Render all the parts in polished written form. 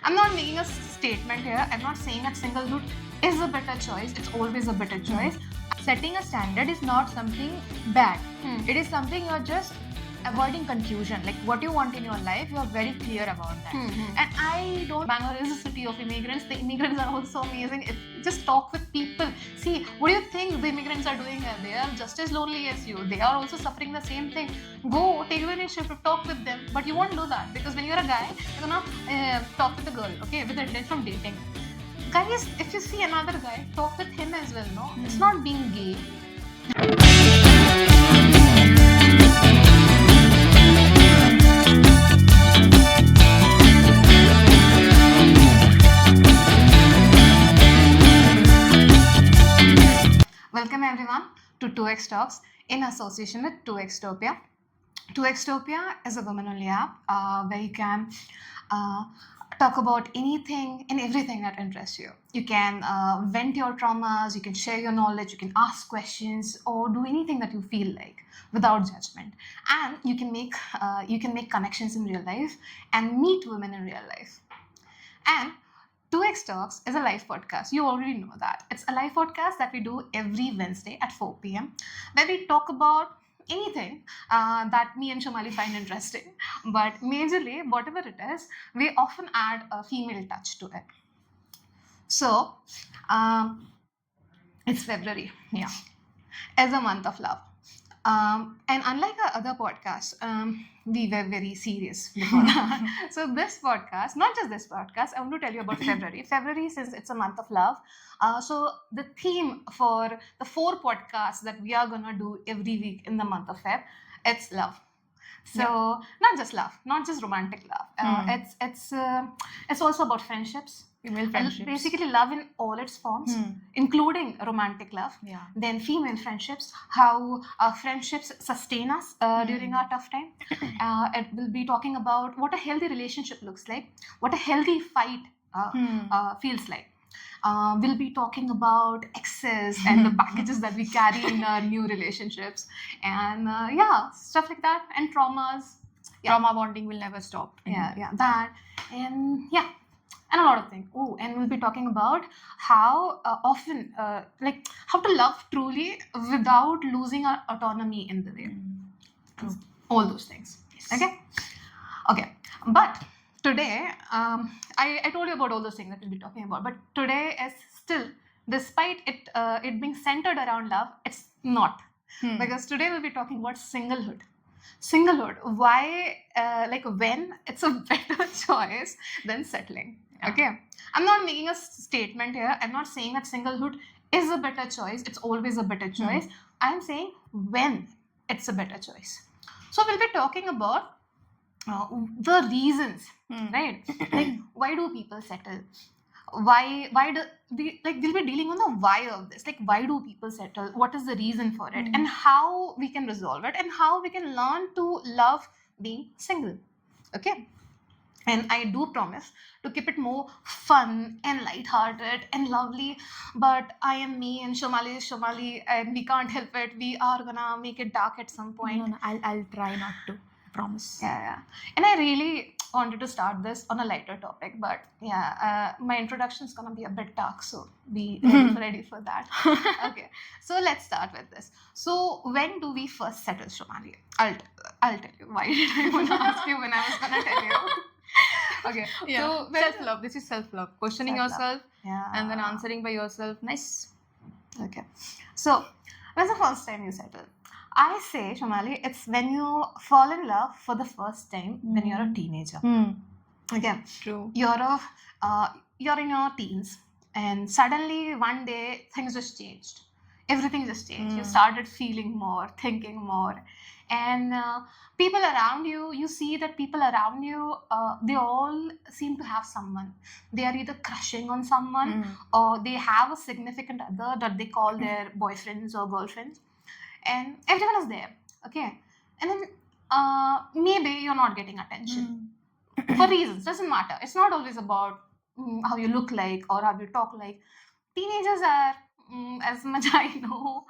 I'm not making a statement here. I'm not saying that singlehood is a better choice. It's always a better choice. Setting a standard is not something bad. It is something you're just avoiding confusion. Like what you want in your life, you're very clear about that. And I don't. Bangalore is a city of immigrants. The immigrants are also amazing. Just talk with people. See, what do you think the immigrants are doing here? They are just as lonely as you. They are also suffering the same thing. Go take the initiative, talk with them. But you won't do that because when you're a guy, you're gonna talk with a girl, okay, with the intention of dating. Guys, if you see another guy, talk with him as well. No, it's not being gay. Welcome everyone to 2x Talks in association with 2xtopia. 2xtopia is a women-only app where you can talk about anything and everything that interests you. You can vent your traumas, you can share your knowledge, you can ask questions, or do anything that you feel like without judgment. And you can make connections in real life and meet women in real life. And 2x Talks is a live podcast. You already know that. It's a live podcast that we do every Wednesday at 4 p.m. where we talk about anything that me and Shamali find interesting. But majorly, whatever it is, we often add a female touch to it. So, it's February, yeah, as a month of love. And unlike our other podcasts, we were very serious before that. So this podcast, not just this podcast, I want to tell you about February. February, since it's a month of love. So the theme for the 4 podcasts that we are gonna do every week in the month of Feb, it's love. So not just love, not just romantic love. It's also about friendships. Female friendships. Basically, love in all its forms, including romantic love. Yeah. Then female friendships, how friendships sustain us during our tough time. It will be talking about what a healthy relationship looks like, what a healthy fight feels like. We'll be talking about exes and the packages that we carry in our new relationships, and stuff like that, and traumas. Trauma bonding will never stop. That, and and a lot of things. Oh, and we'll be talking about how often, how to love truly without losing our autonomy in the way. All those things. Yes. Okay. But today, I told you about all those things that we'll be talking about. But today is still, despite it being centered around love, it's not. Because today we'll be talking about singlehood. Singlehood. Why, when it's a better choice than settling. Okay. I'm not making a statement here. I'm not saying that singlehood is a better choice. It's always a better choice. I'm saying when it's a better choice. So we'll be talking about the reasons, right? Like, why do people settle? Why do we, we'll be dealing on the why of this. Like, why do people settle? What is the reason for it? And how we can resolve it, and how we can learn to love being single. Okay. And I do promise to keep it more fun and lighthearted and lovely. But I am me and Shomali is Shomali, and we can't help it. We are gonna make it dark at some point. No, I'll try not to. I promise. Yeah. And I really wanted to start this on a lighter topic, but my introduction is gonna be a bit dark, so be ready for that. Okay, so let's start with this. So when do we first settle, Shomali? I'll tell you. Why did I want to ask you when I was gonna tell you? Okay. Yeah. So Self-love. This is self-love. Questioning Self-love. yourself and then answering by yourself. Nice. Okay. So when's the first time you settle? I say, Shamali, it's when you fall in love for the first time when you're a teenager. Okay. True. You're in your teens, and suddenly one day things just changed. Everything just changed. You started feeling more, thinking more, and people around you. You see that people around you, they all seem to have someone. They are either crushing on someone, or they have a significant other that they call their boyfriends or girlfriends, and everyone is there. Okay, and then maybe you're not getting attention for reasons. Doesn't matter. It's not always about how you look like or how you talk like. Teenagers are as much I know,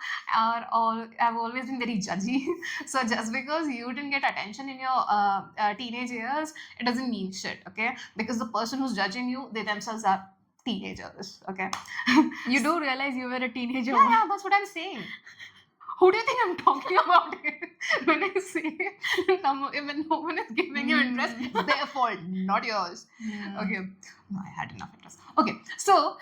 or I've always been very judgy. So just because you didn't get attention in your teenage years, it doesn't mean shit, okay? Because the person who's judging you, they themselves are teenagers, okay? You do realize you were a teenager. Yeah, that's what I'm saying. Who do you think I'm talking about when I say when no one is giving you interest, it's their fault, not yours. Okay, no, I had enough interest. Okay, so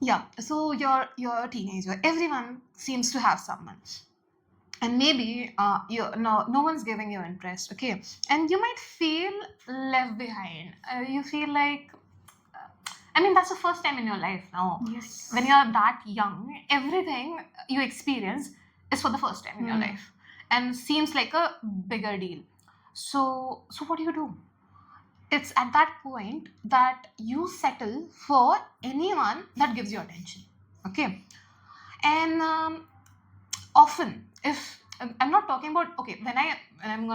yeah, so you're a teenager. Everyone seems to have someone, and maybe no one's giving you interest. Okay, and you might feel left behind. You feel like, I mean, that's the first time in your life now. Yes. When you're that young, everything you experience is for the first time in your life, and seems like a bigger deal. So what do? It's at that point that you settle for anyone that gives you attention. Okay, and often, if I'm not talking about, okay, when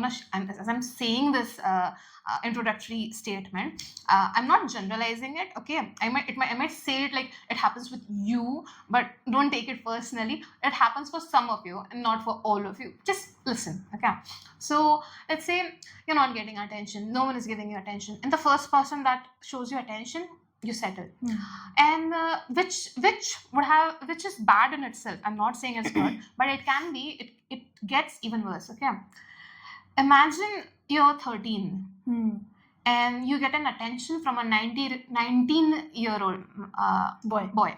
as I'm saying this introductory statement, I'm not generalizing it. Okay, I might say it like it happens with you, but don't take it personally. It happens for some of you and not for all of you. Just listen. Okay, so let's say you're not getting attention, no one is giving you attention, and the first person that shows you attention, you settle. And which is bad in itself. I'm not saying it's good, but it can be, it gets even worse. Okay, imagine you're 13 and you get an attention from a 19-year-old boy.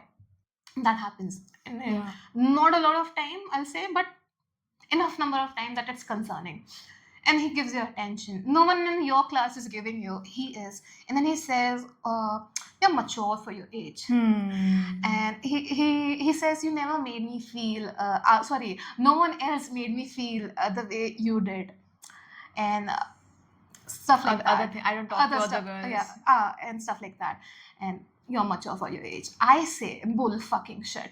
That happens. And, not a lot of time, I'll say, but enough number of time that it's concerning. And he gives you attention. No one in your class is giving you. He is. And then he says, you're mature for your age. And he says, you never made me feel, no one else made me feel the way you did. And stuff like that. I don't talk to other stuff, girls. yeah, and stuff like that. And you're mature for your age. I say bull fucking shit.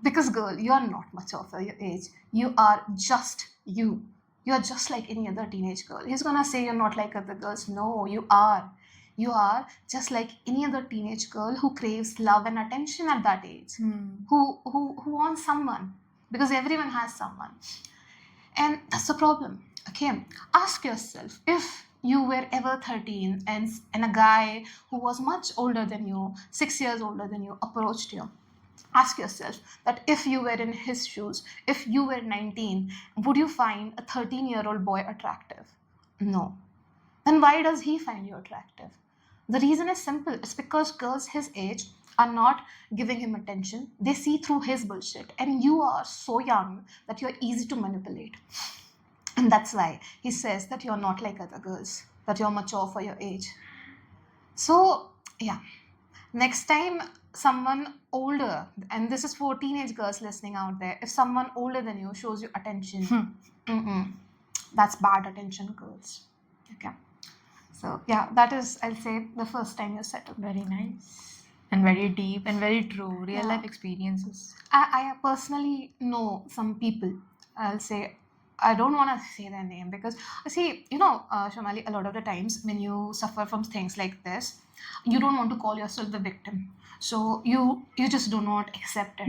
Because girl, you're not mature for your age. You are just you. You're just like any other teenage girl. He's gonna say you're not like other girls. No, you are. You are just like any other teenage girl who craves love and attention at that age. Who wants someone. Because everyone has someone. And that's the problem. Okay. Ask yourself, if you were ever 13 and a guy who was much older than you, 6 years older than you, approached you, ask yourself that if you were in his shoes, if you were 19, would you find a 13-year-old boy attractive? No. Then why does he find you attractive? The reason is simple. It's because girls his age are not giving him attention. They see through his bullshit. And you are so young that you're easy to manipulate. And that's why he says that you're not like other girls, that you're mature for your age. So, yeah. Next time someone older, and this is for teenage girls listening out there, if someone older than you shows you attention, that's bad attention, girls. Okay. So, yeah, that is, I'll say, the first time you settle. Very nice. And very deep and very true. Real life experiences. I personally know some people, I'll say, I don't want to say their name because, see, Shamali, a lot of the times when you suffer from things like this, you don't want to call yourself the victim. So you just do not accept it,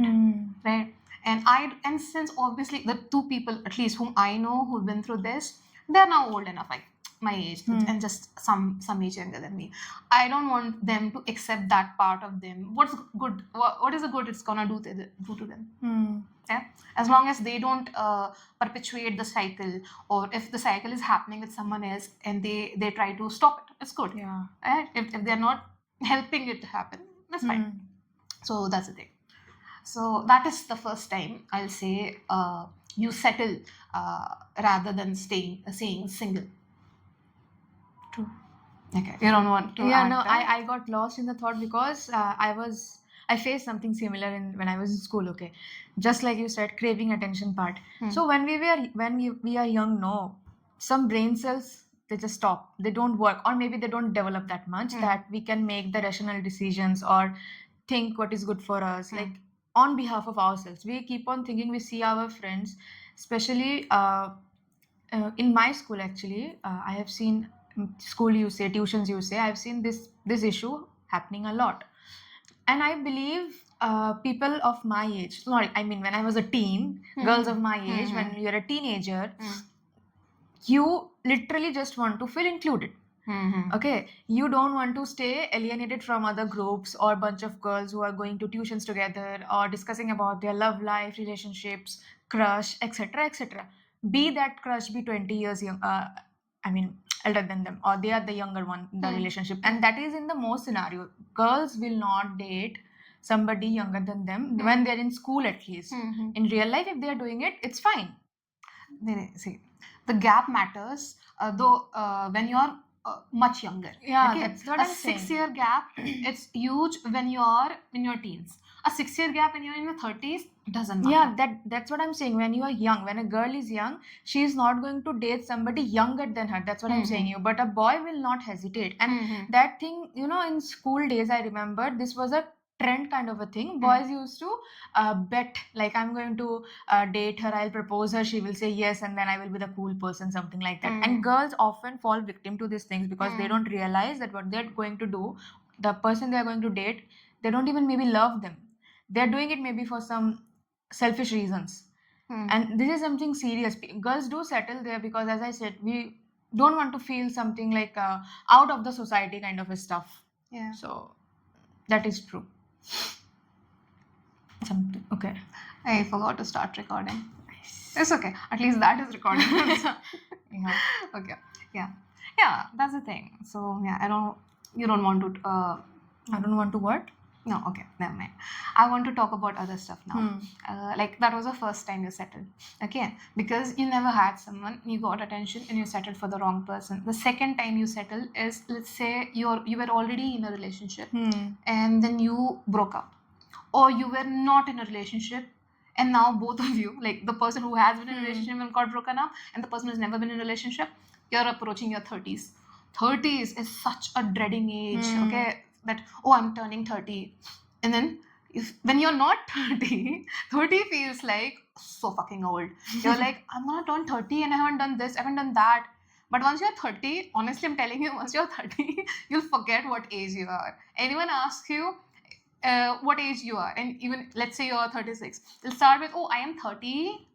right? And since obviously the two people, at least whom I know who've been through this, they're now old enough, like my age, and just some age younger than me. I don't want them to accept that part of them. What's good? What is the good it's gonna do to them? Yeah? As long as they don't perpetuate the cycle, or if the cycle is happening with someone else and they try to stop it, it's good. Yeah. Right? If they're not helping it to happen, that's fine. So that's the thing. So that is the first time I'll say you settle rather than saying single. True. Okay, you don't want to. Yeah, add no, that? I got lost in the thought because I faced something similar when I was in school. Okay, just like you said, craving attention part. So when we are young, no, some brain cells, they just stop. They don't work, or maybe they don't develop that much that we can make the rational decisions or think what is good for us, like on behalf of ourselves. We keep on thinking. We see our friends, especially in my school. Actually, I have seen school, you say, tuitions, you say, I've seen this issue happening a lot. And I believe people of my age, sorry, I mean, when I was a teen, girls of my age, when you're a teenager, you literally just want to feel included. Okay, you don't want to stay alienated from other groups or bunch of girls who are going to tuitions together or discussing about their love life, relationships, crush, etc., etc. Be that crush be 20 years young, I mean, elder than them, or they are the younger one in the relationship, and that is in the most scenario. Girls will not date somebody younger than them when they're in school, at least. In real life, if they are doing it, it's fine. See, the gap matters, though when you're much younger. Yeah, Okay? that's what A I'm saying. 6-year gap, it's huge when you're in your teens. A 6-year gap when you're in your 30s doesn't matter. Yeah, that's what I'm saying. When you are young, when a girl is young, she is not going to date somebody younger than her. That's what I'm saying you. But a boy will not hesitate. And that thing, you know, in school days, I remember this was a trend kind of a thing. Boys used to bet, like, I'm going to date her, I'll propose her, she will say yes, and then I will be the cool person, something like that. And girls often fall victim to these things because they don't realize that what they're going to do, the person they're going to date, they don't even maybe love them. They're doing it maybe for some selfish reasons. And this is something serious. Girls do settle there because, as I said, we don't want to feel something like out of the society kind of a stuff. Yeah. So that is true. Something. Okay. I forgot to start recording. It's okay. At least that is recording. Yeah. Okay. Yeah. Yeah, that's the thing. So yeah, you don't want to I don't want to what? no, okay, never mind. I want to talk about other stuff now. Like that was the first time you settled, okay? Because you never had someone, you got attention, and you settled for the wrong person. The second time you settle is, let's say you were already in a relationship, and then you broke up, or you were not in a relationship, and now both of you, like the person who has been in a relationship and got broken up, and the person who's never been in a relationship, you're approaching your 30s. 30s is such a dreading age, okay? That, oh, I'm turning 30. And then when you're not 30, 30 feels like so fucking old. You're like, I'm gonna turn 30 and I haven't done this, I haven't done that. But once you're 30, honestly, I'm telling you, once you're 30, you'll forget what age you are. Anyone asks you what age you are, and even let's say you're 36, you'll start with, oh, I am 30.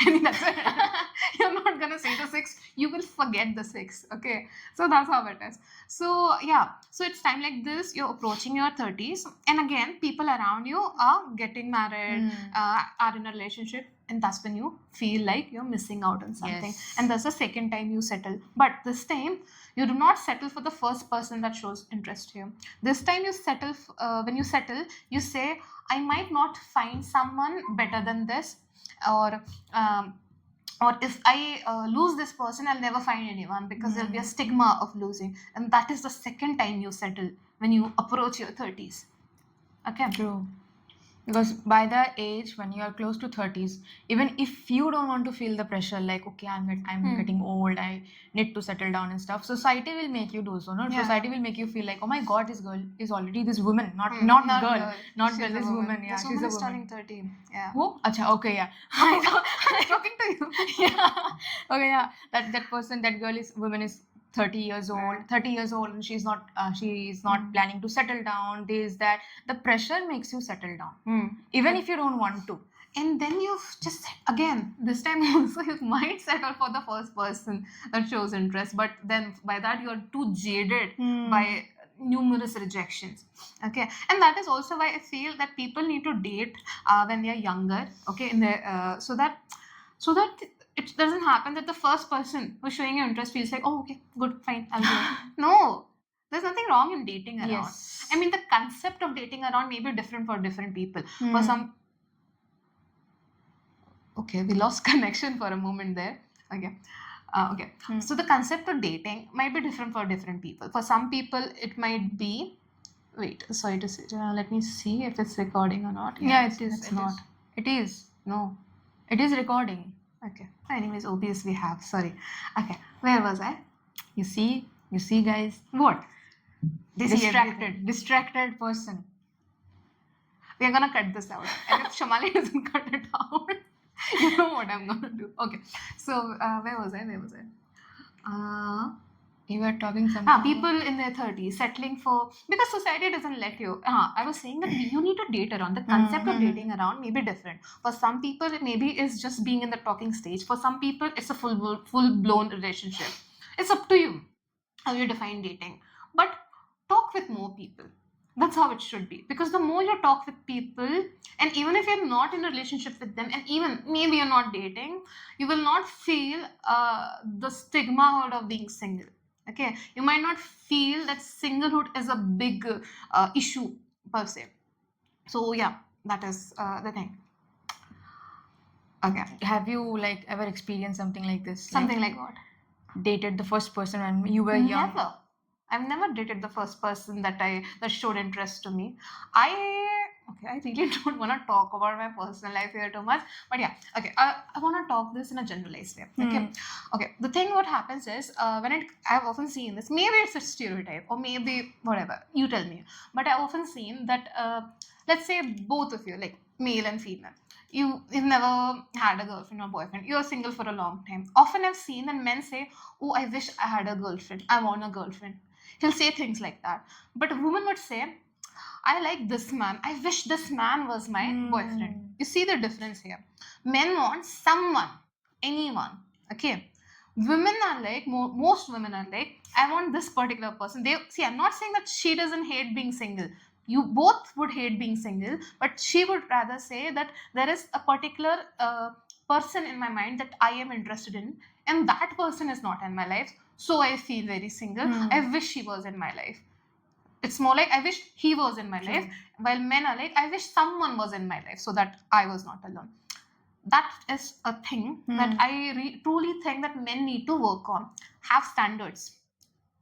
And that's it. You're not gonna say the 6, you will forget the 6. Okay, so that's how it is. So yeah, so it's time like this, you're approaching your 30s, and again, people around you are getting married, are in a relationship, and that's when you feel like you're missing out on something. Yes. And that's the second time you settle. But this time you do not settle for the first person that shows interest to you. This time you settle, when you settle, you say, I might not find someone better than this, or if I lose this person, I'll never find anyone, because there'll be a stigma of losing. And that is the second time you settle, when you approach your 30s. Okay. True. Because by the age when you are close to 30s, even if you don't want to feel the pressure, like, okay, I'm getting old, I need to settle down and stuff, society will make you do so. No, Yeah. Society will make you feel like, oh my god, this girl is already this woman, not girl, She's this a woman. Yeah, This she's woman a is woman. turning 30. Yeah. Who? Acha, okay, yeah. I thought, I'm talking to you. yeah. Okay, yeah. That person, that woman is 30 years old, and she's not planning to settle down. This, that. The pressure makes you settle down, even if you don't want to. And then you've just, again, this time also you might settle for the first person that shows interest, but then by that you're too jaded by numerous rejections. Okay, and that is also why I feel that people need to date when they're younger. Okay, in their so that it doesn't happen that the first person who's showing you interest feels like, oh, okay, good, fine, I'll do it. No, there's nothing wrong in dating around. Yes. I mean, the concept of dating around may be different for different people. For some, okay, we lost connection for a moment there. Okay. So the concept of dating might be different for different people. For some people, it might be. Wait, sorry to say. Let me see if it's recording or not. Yeah, it is. It's not. It is. No. It is recording. Okay. Anyways, OBS we have. Sorry. Okay. Where was I? You see, guys. What? They see everything. Distracted person. We are gonna cut this out. And if Shamali doesn't cut it out, you know what I'm gonna do. Okay. So where was I? You were talking something. People in their 30s settling for, because society doesn't let you. I was saying that you need to date around. The concept of dating around may be different. For some people, it maybe is just being in the talking stage. For some people, it's a full blown relationship. It's up to you how you define dating. But talk with more people. That's how it should be. Because the more you talk with people, and even if you're not in a relationship with them, and even maybe you're not dating, you will not feel the stigma out of being single. Okay, you might not feel that singlehood is a big issue per se. So yeah, that is the thing. Okay, Have you like ever experienced something like this? something like what? Dated the first person when you were young? Never. I've never dated the first person that showed interest to me. I really don't want to talk about my personal life here too much, but yeah, okay. I want to talk this in a generalized way. Okay, okay. The thing what happens is I've often seen this. Maybe it's a stereotype, or maybe whatever. You tell me. But I've often seen that. Let's say both of you, like male and female, you've never had a girlfriend or boyfriend. You're single for a long time. Often I've seen that men say, "Oh, I wish I had a girlfriend. I want a girlfriend." He'll say things like that. But a woman would say, "I like this man. I wish this man was my boyfriend." You see the difference here. Men want someone, anyone. Okay. Women are like, most women are like, "I want this particular person." They see, I'm not saying that she doesn't hate being single. You both would hate being single, but she would rather say that there is a particular person in my mind that I am interested in, and that person is not in my life. So I feel very single. I wish she was in my life. It's more like I wish he was in my life, while men are like, I wish someone was in my life so that I was not alone. That is a thing that I truly think that men need to work on. Have standards.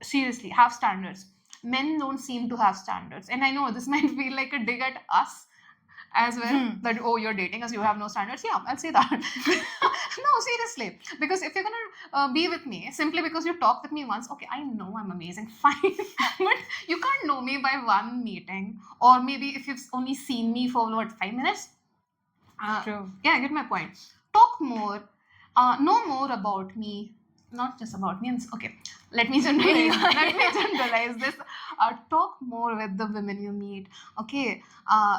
Seriously, have standards. Men don't seem to have standards. And I know this might feel like a dig at us as well, that, oh, you're dating us, you have no standards. Yeah, I'll say that. No, seriously, because if you're gonna be with me simply because you talk with me once, okay, I know I'm amazing, fine, but you can't know me by one meeting, or maybe if you've only seen me for what, 5 minutes. True. Yeah, I get my point. Talk more, know more about me, not just about me. Okay, let me generalize. Let me generalize this. Talk more with the women you meet. Okay,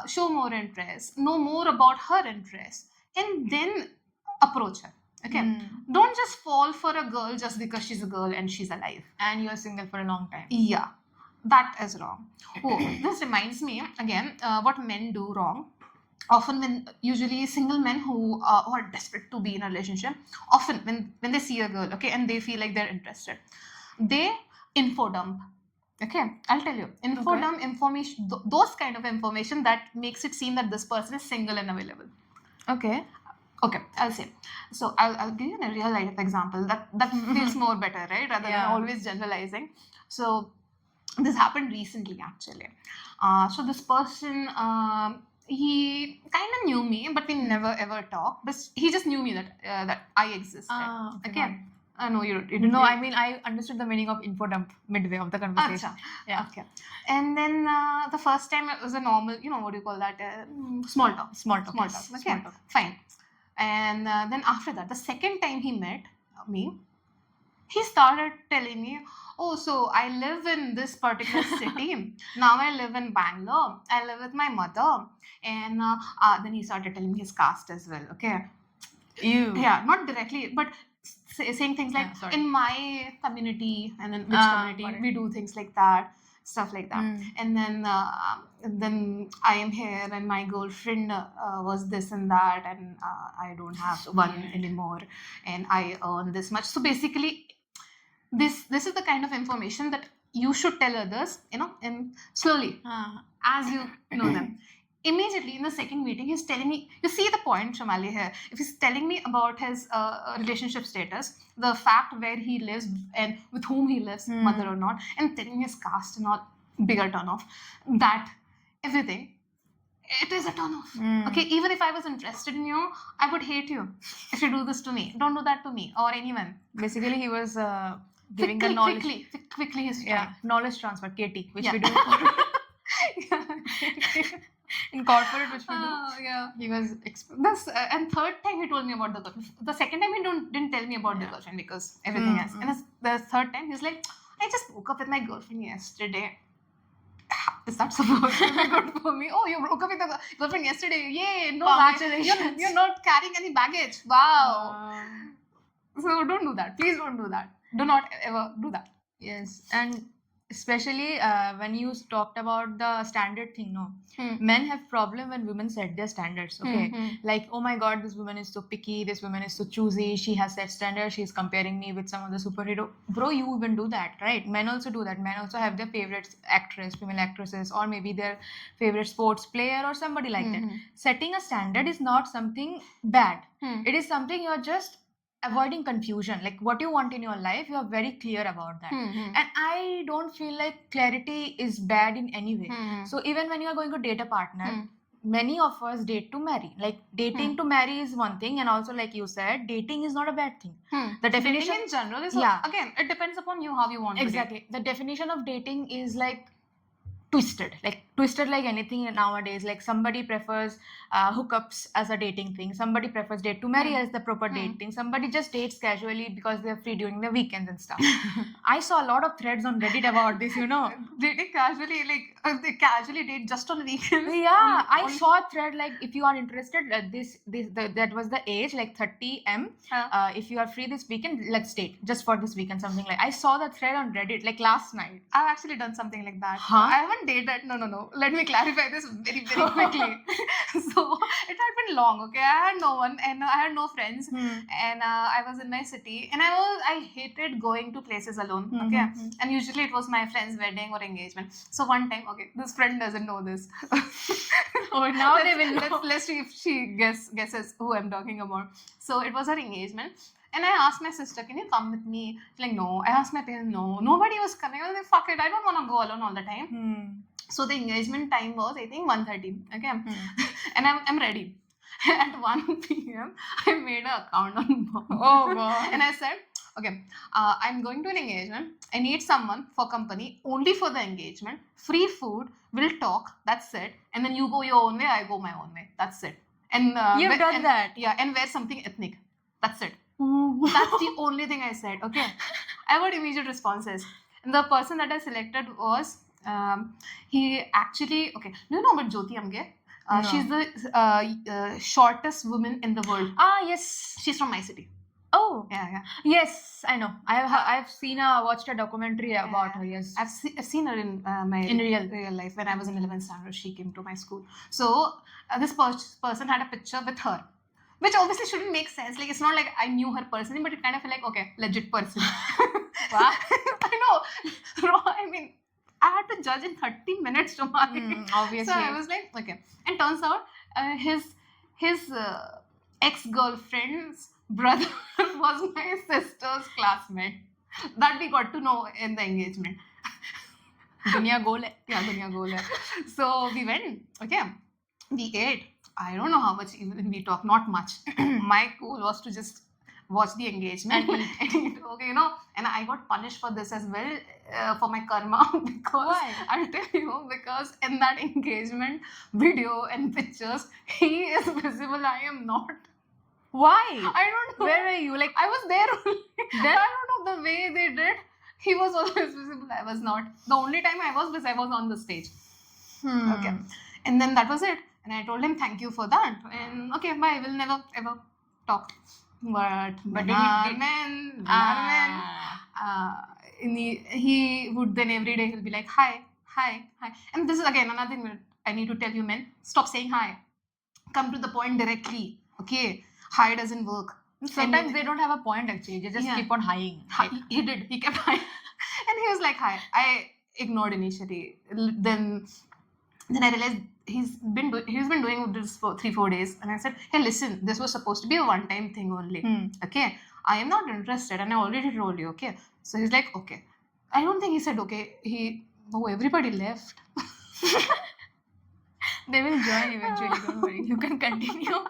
show more interest, know more about her interests, and then approach her. Okay, don't just fall for a girl just because she's a girl and she's alive. And you're single for a long time. Yeah, that is wrong. Oh, this reminds me again what men do wrong. Often when usually single men who are desperate to be in a relationship, often when they see a girl, okay, and they feel like they're interested, they info dump. Okay, I'll tell you, info dump information, those kind of information that makes it seem that this person is single and available. Okay. Okay, I'll say. So I'll give you a real life example that feels more better, right? Rather than always generalizing. So this happened recently, actually. So this person, he kind of knew me, but we never ever talked. But he just knew me that I existed. Okay. No, you didn't. No, I mean, I understood the meaning of info dump midway of the conversation. Acha. Yeah. Okay. And then the first time it was a normal, what do you call that? Small talk. Small talk. Small yes. talk. Okay. Small talk. Fine. And then after that, the second time he met me, he started telling me, "Oh, so I live in this particular city. Now I live in Bangalore. I live with my mother." And then he started telling me his caste as well. Okay. Ew. Yeah, not directly, but saying things like, in my community, and then which community, we do things like that, stuff like that. And then I am here, and my girlfriend was this and that, and I don't have one anymore, and I earn this much. So basically, this is the kind of information that you should tell others, and slowly, as you know them. Immediately in the second meeting, he's telling me, you see the point, Shamali, here. If he's telling me about his relationship status, the fact where he lives and with whom he lives, mother or not, and telling me his caste and all, bigger turn off, that everything, it is a turn off. Okay, even if I was interested in you, I would hate you if you do this to me. Don't do that to me or anyone. Basically, he was giving the knowledge. Quickly his knowledge transfer, KT, which we do. In corporate, which we do. Yeah. He was this and third time he told me about the girlfriend. The second time he didn't tell me about the girlfriend because everything else. And the third time he's like, I just broke up with my girlfriend yesterday. Is that supposed to be good for me? Oh, you broke up with a girlfriend yesterday. Yay! No, Congratulations. you're not carrying any baggage. Wow. So don't do that. Please don't do that. Do not ever do that. Yes, and especially when you talked about the standard thing, no, Hmm. men have problem when women set their standards. Okay, Hmm. like, oh my god, this woman is so picky, this woman is so choosy, she has set standards, she's comparing me with some other superhero. Bro, you even do that, right? Men also do that. Men also have their favorite actress, female actresses, or maybe their favorite sports player or somebody like that. Setting a standard is not something bad. Hmm. It is something you're just avoiding confusion. Like, what you want in your life, you are very clear about that. Hmm. And I don't feel like clarity is bad in any way. Hmm. So even when you are going to date a partner, Hmm. many of us date to marry. Like, dating to marry is one thing, and also, like you said, dating is not a bad thing. The definition Dating in general is Yeah. again, it depends upon you how you want to date. Exactly. The definition of dating is like twisted like anything nowadays. Like, somebody prefers hookups as a dating thing, somebody prefers date to marry as the proper dating, somebody just dates casually because they're free during the weekends and stuff. I saw a lot of threads on Reddit about this, you know. Dating casually, like they casually date just on weekends. Yeah, I saw a thread like, if you are interested, that was the age, like 30M. If you are free this weekend, let's date just for this weekend, something like. I saw the thread on Reddit like last night. I've actually done something like that. Huh? I haven't dated. No. Let me clarify this very, very quickly. So it had been long. Okay, I had no one, and I had no friends, and I was in my city, and I hated going to places alone. Okay, and usually it was my friend's wedding or engagement. So one time, okay, this friend doesn't know this. Oh, now they will know. Let's see if she guesses who I'm talking about. So it was her engagement. And I asked my sister, can you come with me? She's like, no. I asked my parents, no. Nobody was coming. I was like, fuck it. I don't want to go alone all the time. So the engagement time was, I think, 1:30. Okay. And I'm ready. At 1 p.m., I made an account on Bumble. Oh, God. And I said, okay, I'm going to an engagement. I need someone for company only for the engagement. Free food. We'll talk. That's it. And then you go your own way. I go my own way. That's it. And You've done that. Yeah. And wear something ethnic. That's it. That's the only thing I said. Okay. I got immediate responses. And the person that I selected was, he actually, okay. Do you know about Jyoti Amge? No. She's the shortest woman in the world. Ah, yes. She's from my city. Oh, Yeah. yes, I know. I've watched a documentary about her. Yes, I've seen her in my In real life. When I was in 11th standard, she came to my school. So this person had a picture with her, which obviously shouldn't make sense. Like, it's not like I knew her personally, but it kind of felt like, okay, legit person. Wow. I know. I mean, I had to judge in 30 minutes to Obviously. So I was like, okay. And turns out his ex-girlfriend's brother was my sister's classmate. That we got to know in the engagement. Dunya goal hai. Yeah, dunya goal hai. So we went, okay. We ate. I don't know how much even we talked, not much. My goal was to just watch the engagement and eat. Okay, you know, and I got punished for this as well, for my karma, because Why? I'll tell you, because in that engagement video and pictures, he is visible, I am not. Why? I don't know. Where were you? Like, I was there only. Then? I don't know the way they did. He was always visible, I was not. The only time I was on the stage. Okay. And then that was it. And I told him, thank you for that. And okay, bye. We'll never ever talk. But did he would then every day he'll be like, hi. And this is again another thing that I need to tell you, men. Stop saying hi. Come to the point directly. Okay. Hi doesn't work. Sometimes they don't have a point actually. They just keep on highing. He did. He kept hi. And he was like, hi. I ignored initially. Then I realized he's been doing this for 3-4 days, and I said, hey, listen, this was supposed to be a one-time thing only. Okay, I am not interested, and I already told you. Okay, so he's like, okay. I don't think he said okay. Everybody left. They will join eventually. Don't worry. You can continue.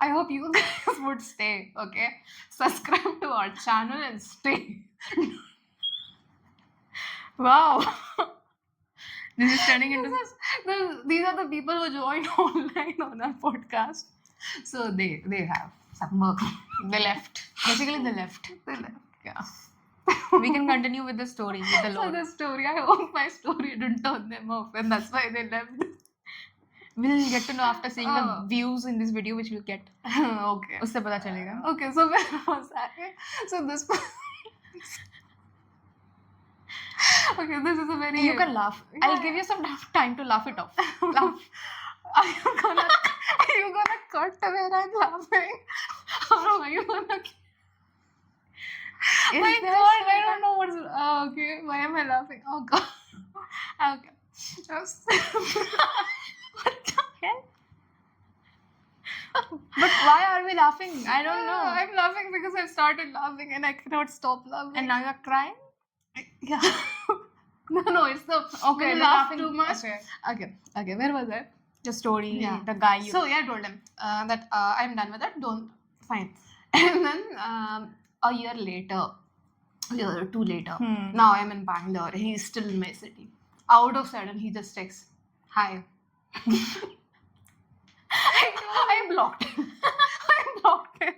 I hope you guys would stay. Okay, subscribe to our channel and stay. Wow. This is turning into. These are the people who joined online on our podcast. So they have some work. They left. Basically, they left. They left. Yeah. We can continue with the story, with the So lore. the story, I hope my story didn't turn them off, and that's why they left. We'll get to know after seeing the Oh. views in this video, which we'll get. Okay. उससे पता चलेगा. Okay, so where was I? So this. Okay, this is a very. You can laugh. I'll give you some time to laugh it off. Laugh. Are you gonna cut where I'm laughing? Or are you gonna? Is My there God, I some- don't know what's. Oh, okay, why am I laughing? Oh God. Okay. Just. What the hell? But why are we laughing? I don't know. I'm laughing because I've started laughing and I cannot stop laughing. And now you're crying? Yeah. No, it's the Okay, when you the laugh laughing- too much. okay. Okay. Where was I? The story, Yeah. the guy you... So yeah, I told him that I'm done with that. Don't fine. And then a year or two later, Hmm. now I'm in Bangalore. He's still in my city. Out of sudden, he just texts, "Hi." I blocked him. I blocked him.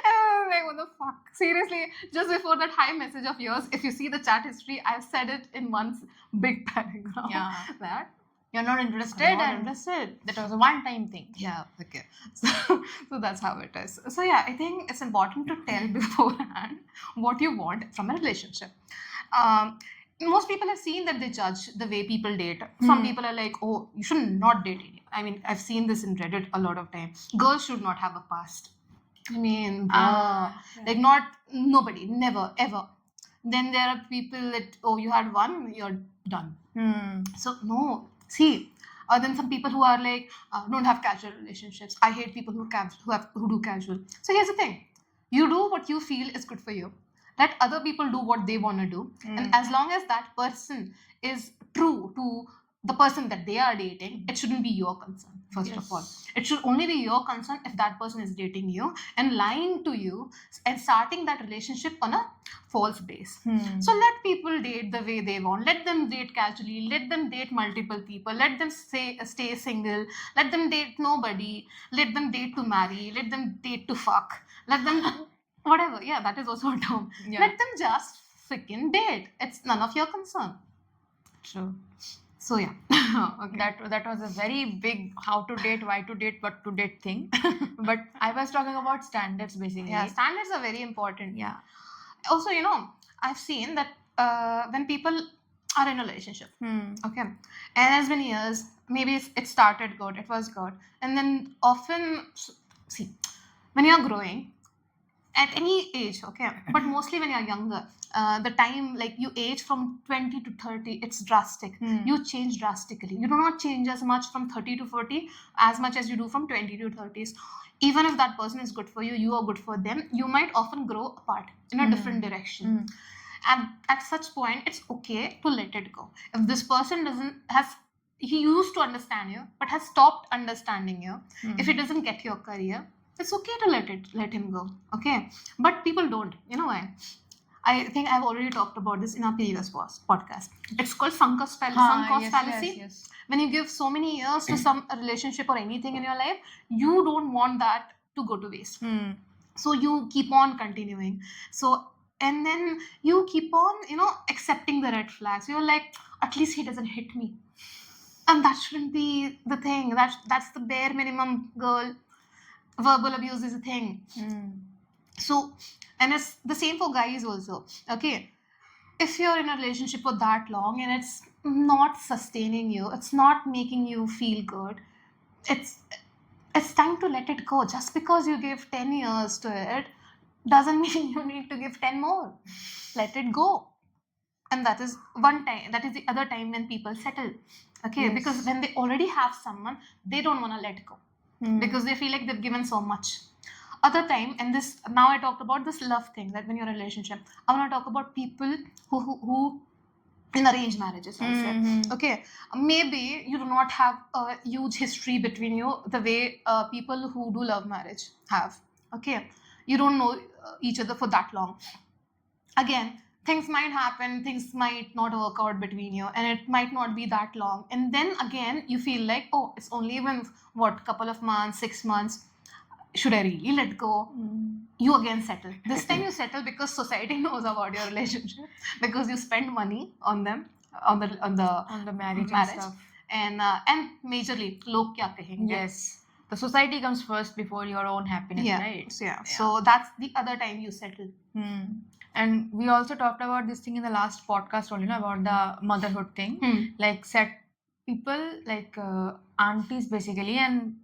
And I was like, what the fuck? Seriously, just before that hi message of yours, if you see the chat history, I've said it in one big paragraph. Yeah. That You're not interested I'm not and interested. that was a one-time thing. Yeah, okay. So that's how it is. So yeah, I think it's important to tell beforehand what you want from a relationship. Most people have seen that they judge the way people date. Some Hmm. people are like, oh, you should not date anyone. I mean, I've seen this in Reddit a lot of time. Girls should not have a past. I mean, like not nobody, never, ever. Then there are people that, oh, you had one, you're done. Hmm. So no, see, then some people who are like don't have casual relationships. I hate people who do casual. So here's the thing: you do what you feel is good for you. Let other people do what they want to do, and as long as that person is true to the person that they are dating, it shouldn't be your concern. First of all, it should only be your concern if that person is dating you and lying to you and starting that relationship on a false base. Hmm. So let people date the way they want. Let them date casually. Let them date multiple people. Let them stay single. Let them date nobody. Let them date to marry. Let them date to fuck. Let them whatever. Yeah, that is also a term. Yeah. Let them just freaking date. It's none of your concern. True. So yeah. Okay. That was a very big how to date, why to date, what to date thing. But I was talking about standards basically. Yeah, standards are very important. Yeah. Also, I've seen that when people are in a relationship, Hmm. okay, and as many years, maybe it started good, it was good, and then often, see, when you're growing at any age, okay, but mostly when you're younger, the time like you age from 20 to 30, it's drastic. Hmm. You change drastically. You do not change as much from 30 to 40 as much as you do from 20 to 30s. Even if that person is good for you, you are good for them, you might often grow apart in a different direction. Hmm. And at such point, it's okay to let it go. If this person he used to understand you, but has stopped understanding you, if he doesn't get your career, it's okay to let him go. Okay. But people don't. You know why? I think I've already talked about this in our previous podcast. It's called sunk cost fallacy. Yes. When you give so many years to some relationship or anything in your life, you don't want that to go to waste. Hmm. So you keep on continuing. So and then you keep on, accepting the red flags. You're like, at least he doesn't hit me. And that shouldn't be the thing. That's the bare minimum, girl. Verbal abuse is a thing. Hmm. So, and it's the same for guys also. Okay. If you're in a relationship for that long and it's not sustaining you, it's not making you feel good, it's time to let it go. Just because you give 10 years to it doesn't mean you need to give 10 more. Let it go. And that is one time. That is the other time when people settle. Okay. Yes. Because when they already have someone, they don't want to let go. Hmm. Because they feel like they've given so much. Other time, and this now I talked about this love thing, that when you're in a relationship, I want to talk about people who in arranged marriages, I said. Mhm. Okay, maybe you do not have a huge history between you the way people who do love marriage have. Okay, you don't know each other for that long. Again, things might happen, things might not work out between you, and it might not be that long. And then again, you feel like, oh, it's only been couple of months, 6 months. should I really let go? Mm. You again settle. This time you settle because society knows about your relationship, because you spend money on them, on the On the marriage and marriage, stuff. and majorly log kya kahenge. Yes. The society comes first before your own happiness, Yeah. right? So, so that's the other time you settle. Hmm. And we also talked about this thing in the last podcast only, about the motherhood thing. Like set people like aunties basically, and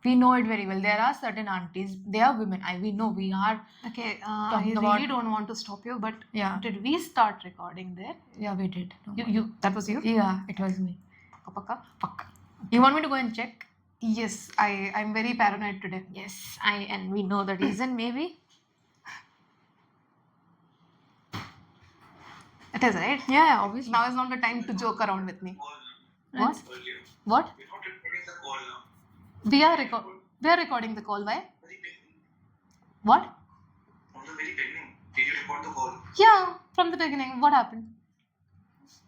we know it very well. There are certain aunties, they are women. We know we are. Okay, I Talking really about- don't want to stop you, but Yeah. did we start recording there? Yeah, we did. No. You that was you? Yeah, it was me. Pakka? Fuck. You want me to go and check? Yes, I'm very paranoid today. Yes, and we know the reason maybe. It is, right? Yeah, obviously. Now is not the time to joke around with me. What? Earlier. What? We're not recording the call now. We are recording the call. Why? Very beginning. What? From the very beginning. Did you record the call? Yeah, from the beginning. What happened?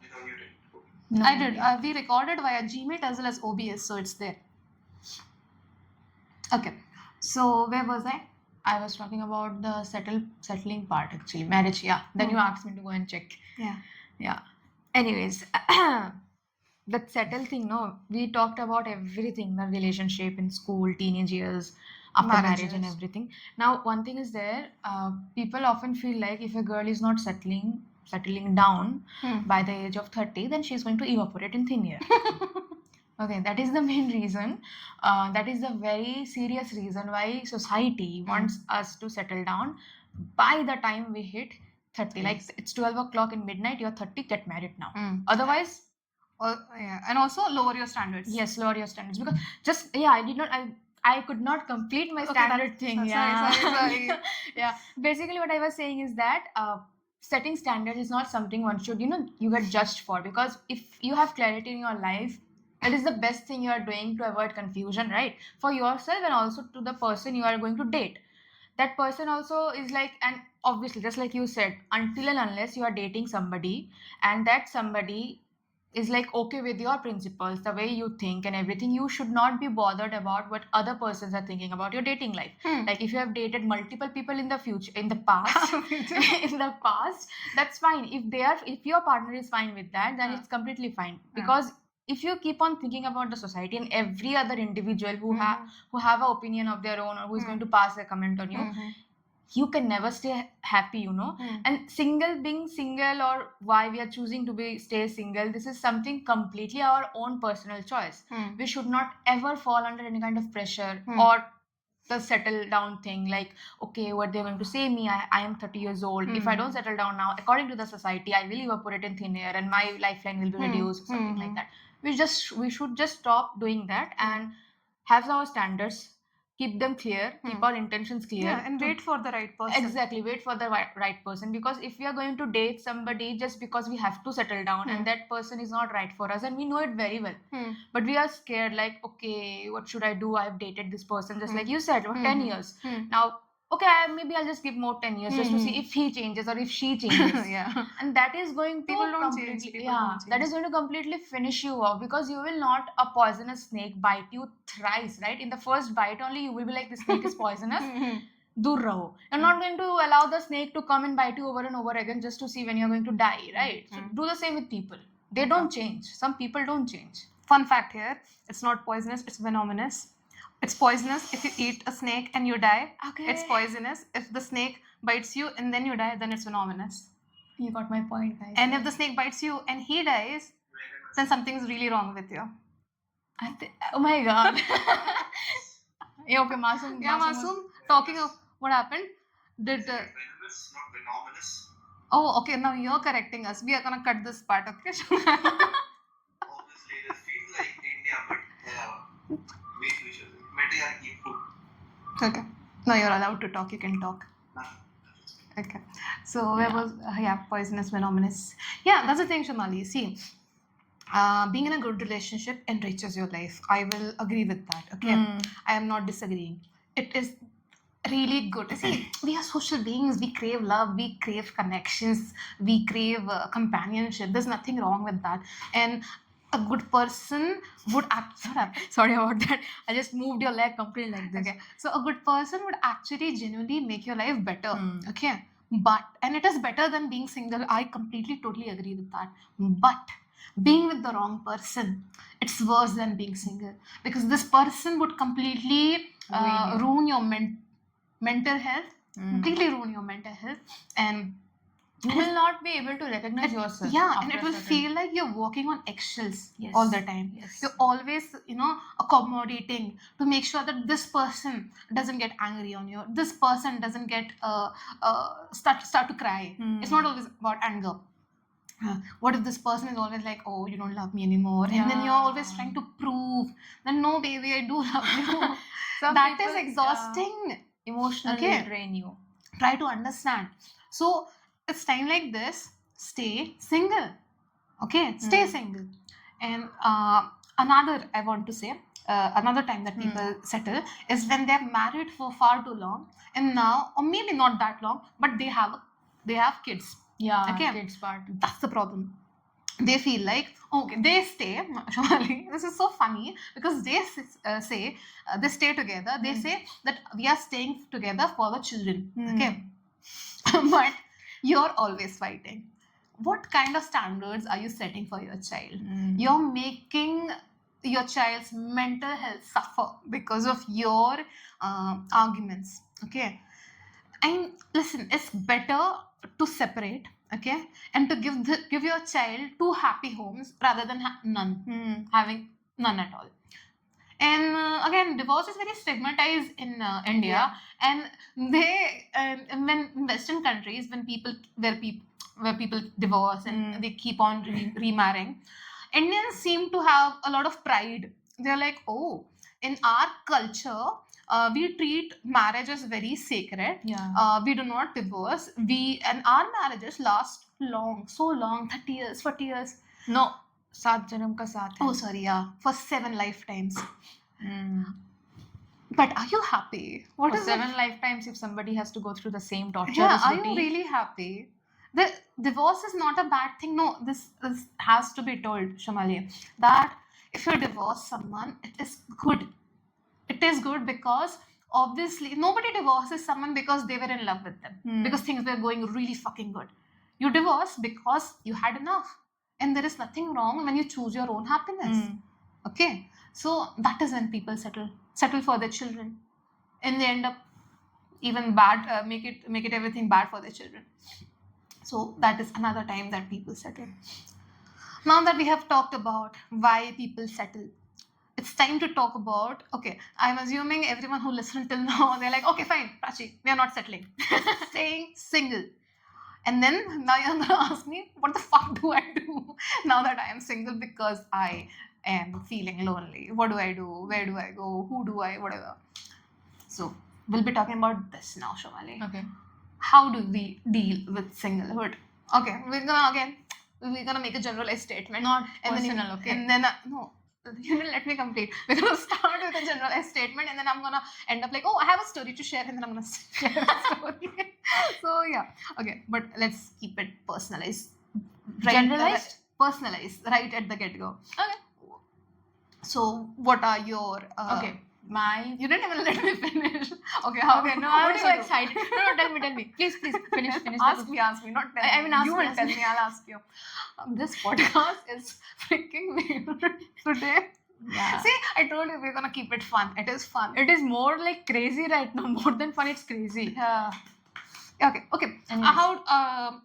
I thought you did. No, I did. We recorded via Gmeet as well as OBS, so it's there. Okay. So where was I? I was talking about the settling part actually, marriage. Yeah. Then you asked me to go and check. Yeah. Yeah. Anyways, that settle thing, no, we talked about everything, the relationship in school, teenage years, after marriage and Marriages. everything. Now, one thing is there, people often feel like if a girl is not settling down by the age of 30, then she's going to evaporate in thin air. Okay, that is the main reason. That is the very serious reason why society wants us to settle down by the time we hit 30. Like it's 12 o'clock in midnight, you're 30, get married now. Otherwise, Yeah, and also lower your standards. yes, lower your standards. Because I could not complete my Okay, standard thing. sorry, Yeah. sorry. Yeah. Basically, what I was saying is that setting standards is not something one should, you get judged for. Because if you have clarity in your life, it is the best thing you are doing to avoid confusion, right? For yourself and also to the person you are going to date. That person also is like, and obviously, just like you said, until and unless you are dating somebody and that somebody is like okay with your principles, the way you think and everything, you should not be bothered about what other persons are thinking about your dating life. Like if you have dated multiple people in the future, in the past, in the past, that's fine. If your partner is fine with that, then it's completely fine. Because if you keep on thinking about the society and every other individual who have an opinion of their own or who is going to pass a comment on you, you can never stay happy, And being single, or why we are choosing to stay single, this is something completely our own personal choice. We should not ever fall under any kind of pressure or the settle down thing, like, okay, what they're going to say me, I am 30 years old. If I don't settle down now, according to the society, I will evaporate in thin air and my lifeline will be reduced or something like that. We should just stop doing that and have our standards, keep them clear, keep our intentions clear. Yeah, and wait for the right person. Exactly, wait for the right person. Because if we are going to date somebody just because we have to settle down and that person is not right for us, and we know it very well, but we are scared, like, okay, what should I do? I've dated this person, just like you said, for 10 years. Now, okay, maybe I'll just give more 10 years just to see if he changes or if she changes. Yeah. And that is going to People don't change, completely, people don't that change. is going to completely finish you off, because you will not a poisonous snake bite you thrice, right? In the first bite only, you will be like, the snake is poisonous. Dur raho. You're not going to allow the snake to come and bite you over and over again just to see when you're going to die, right? So do the same with people. They don't change. Some people don't change. Fun fact here, it's not poisonous, it's venomous. It's poisonous if you eat a snake and you die. Okay. It's poisonous if the snake bites you and then you die, then it's venomous. You got my point, guys. And if the snake bites you and he dies, then something's really wrong with you. Oh my god. Yeah, okay, Masoom. Yeah, Masoom, talking of what happened, did... Venomous, not venomous. Oh, okay, now you're correcting us. We are gonna cut this part, okay? Obviously, it feels like India, but we should eat food. Okay. Now you're allowed to talk, you can talk. Okay. So where was poisonous, venomous. Yeah, that's the thing, Shamali. See, being in a good relationship enriches your life. I will agree with that. Okay. I am not disagreeing. It is really good. See, we are social beings. We crave love. We crave connections. We crave companionship. There's nothing wrong with that. And a good person would Sorry about that. I just moved your leg completely like this. Okay, so a good person would actually genuinely make your life better. Okay, and it is better than being single. I completely, totally agree with that. But being with the wrong person, it's worse than being single, because this person would completely ruin your mental health, completely ruin your mental health, and You will not be able to recognize yourself. yeah, and after it a will certain- feel like you're walking on eggshells Yes. all the time. Yes. You're always, accommodating to make sure that this person doesn't get angry on you, this person doesn't get start to cry. It's not always about anger. What if this person is always like, oh, you don't love me anymore, and then you're always trying to prove that, no baby, I do love you. Some That is people, exhausting. Emotionally Okay. drain you. Try to understand. So it's time like this, stay single. Okay, stay single. And another I want to say, another time that people settle is when they're married for far too long, and now, or maybe not that long, but they have kids. Yeah, Okay. kids part. That's the problem. They feel like, okay, they stay. Surely, this is so funny, because they say they stay together. They say that we are staying together for the children. Okay, but you're always fighting. What kind of standards are you setting for your child? You're making your child's mental health suffer because of your arguments. Okay, and listen, it's better to separate, okay, and to give your child two happy homes rather than having none at all. And again, divorce is very stigmatized in India. And they when in Western countries, when where people divorce and they keep on remarrying, Indians seem to have a lot of pride. They're like, oh, in our culture, we treat marriage as very sacred. Yeah. We do not divorce. And our marriages last long, so long, 30 years, 40 years. No, 7 janam ka saath hai. Oh, sorry, yeah, for 7 lifetimes. But are you happy? What For is 7 lifetimes, if somebody has to go through the same torture, Yeah, are you really happy? The divorce is not a bad thing. No, this has to be told, Shamali, that if you divorce someone, it is good. It is good, because obviously nobody divorces someone because they were in love with them, because things were going really fucking good. You divorce because you had enough, and there is nothing wrong when you choose your own happiness. Okay, so that is when people settle for their children, and they end up even bad, make it everything bad for their children. So that is another time that people settle. Now that we have talked about why people settle, it's time to talk about, okay, I'm assuming everyone who listened till now, they're like, okay, fine, Prachi, we are not settling. Staying single. And then now you're going to ask me, what the fuck do I do now that I am single, because I am feeling lonely? What do I do? Where do I go? Who do I, whatever. So we'll be talking about this now, Shomali. Okay. How do we deal with singlehood? Okay, we're gonna make a generalized statement. Not And then personal, okay? And then no, you didn't let me complete. We're gonna start with a generalized statement, and then I'm gonna end up like, oh, I have a story to share, and then I'm gonna share a story. So yeah, okay, but let's keep it personalized. Generalized? Personalized, right at the get-go. Okay. So what are your Okay. My. You didn't even let me finish. Okay, Okay, no, what I'm do so you do? excited. No, tell me. Please, finish. Ask me, not tell I me. mean, ask you me, will ask tell me. me, I'll ask you. This podcast is freaking weird today. Yeah. See, I told you we're gonna keep it fun. It is fun. It is more like crazy right now. More than fun, it's crazy. Yeah. Okay. Anyways.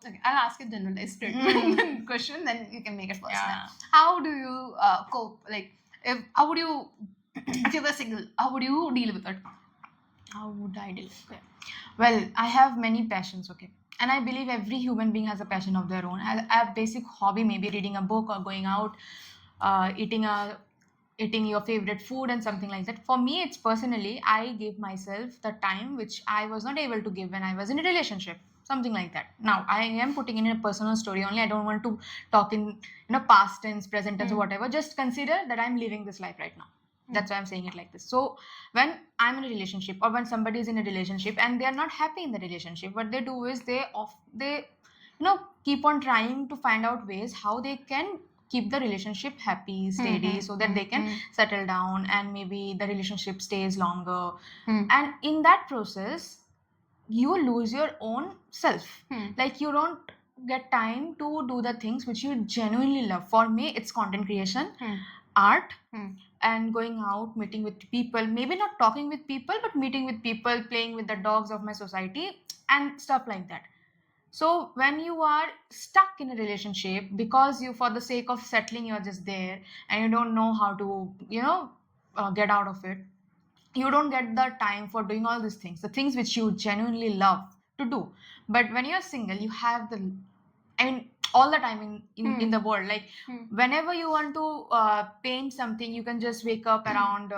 Okay, I'll ask you a generalized statement question, then you can make it personal. Yeah. How do you cope? Like, how would you, if you were single, how would you deal with it? How would I deal? Okay. Well, I have many passions, okay? And I believe every human being has a passion of their own. I have basic hobby, maybe reading a book or going out, eating your favorite food and something like that. For me, it's personally, I give myself the time which I was not able to give when I was in a relationship. Something like that. Now, I am putting in a personal story only. I don't want to talk in past tense, present tense, or whatever. Just consider that I'm living this life right now. That's why I'm saying it like this. So when I'm in a relationship, or when somebody is in a relationship and they are not happy in the relationship, what they do is they keep on trying to find out ways how they can keep the relationship happy, steady, so that they can settle down and maybe the relationship stays longer. And in that process, you lose your own self. Like you don't get time to do the things which you genuinely love. For me, it's content creation, art, and going out, meeting with people. Maybe not talking with people, but meeting with people, playing with the dogs of my society, and stuff like that. So when you are stuck in a relationship because you, for the sake of settling, you're just there and you don't know how to, get out of it. You don't get the time for doing all these things, the things which you genuinely love to do. But when you're single, you have the, I mean, all the time in the world. Like whenever you want to paint something, you can just wake up around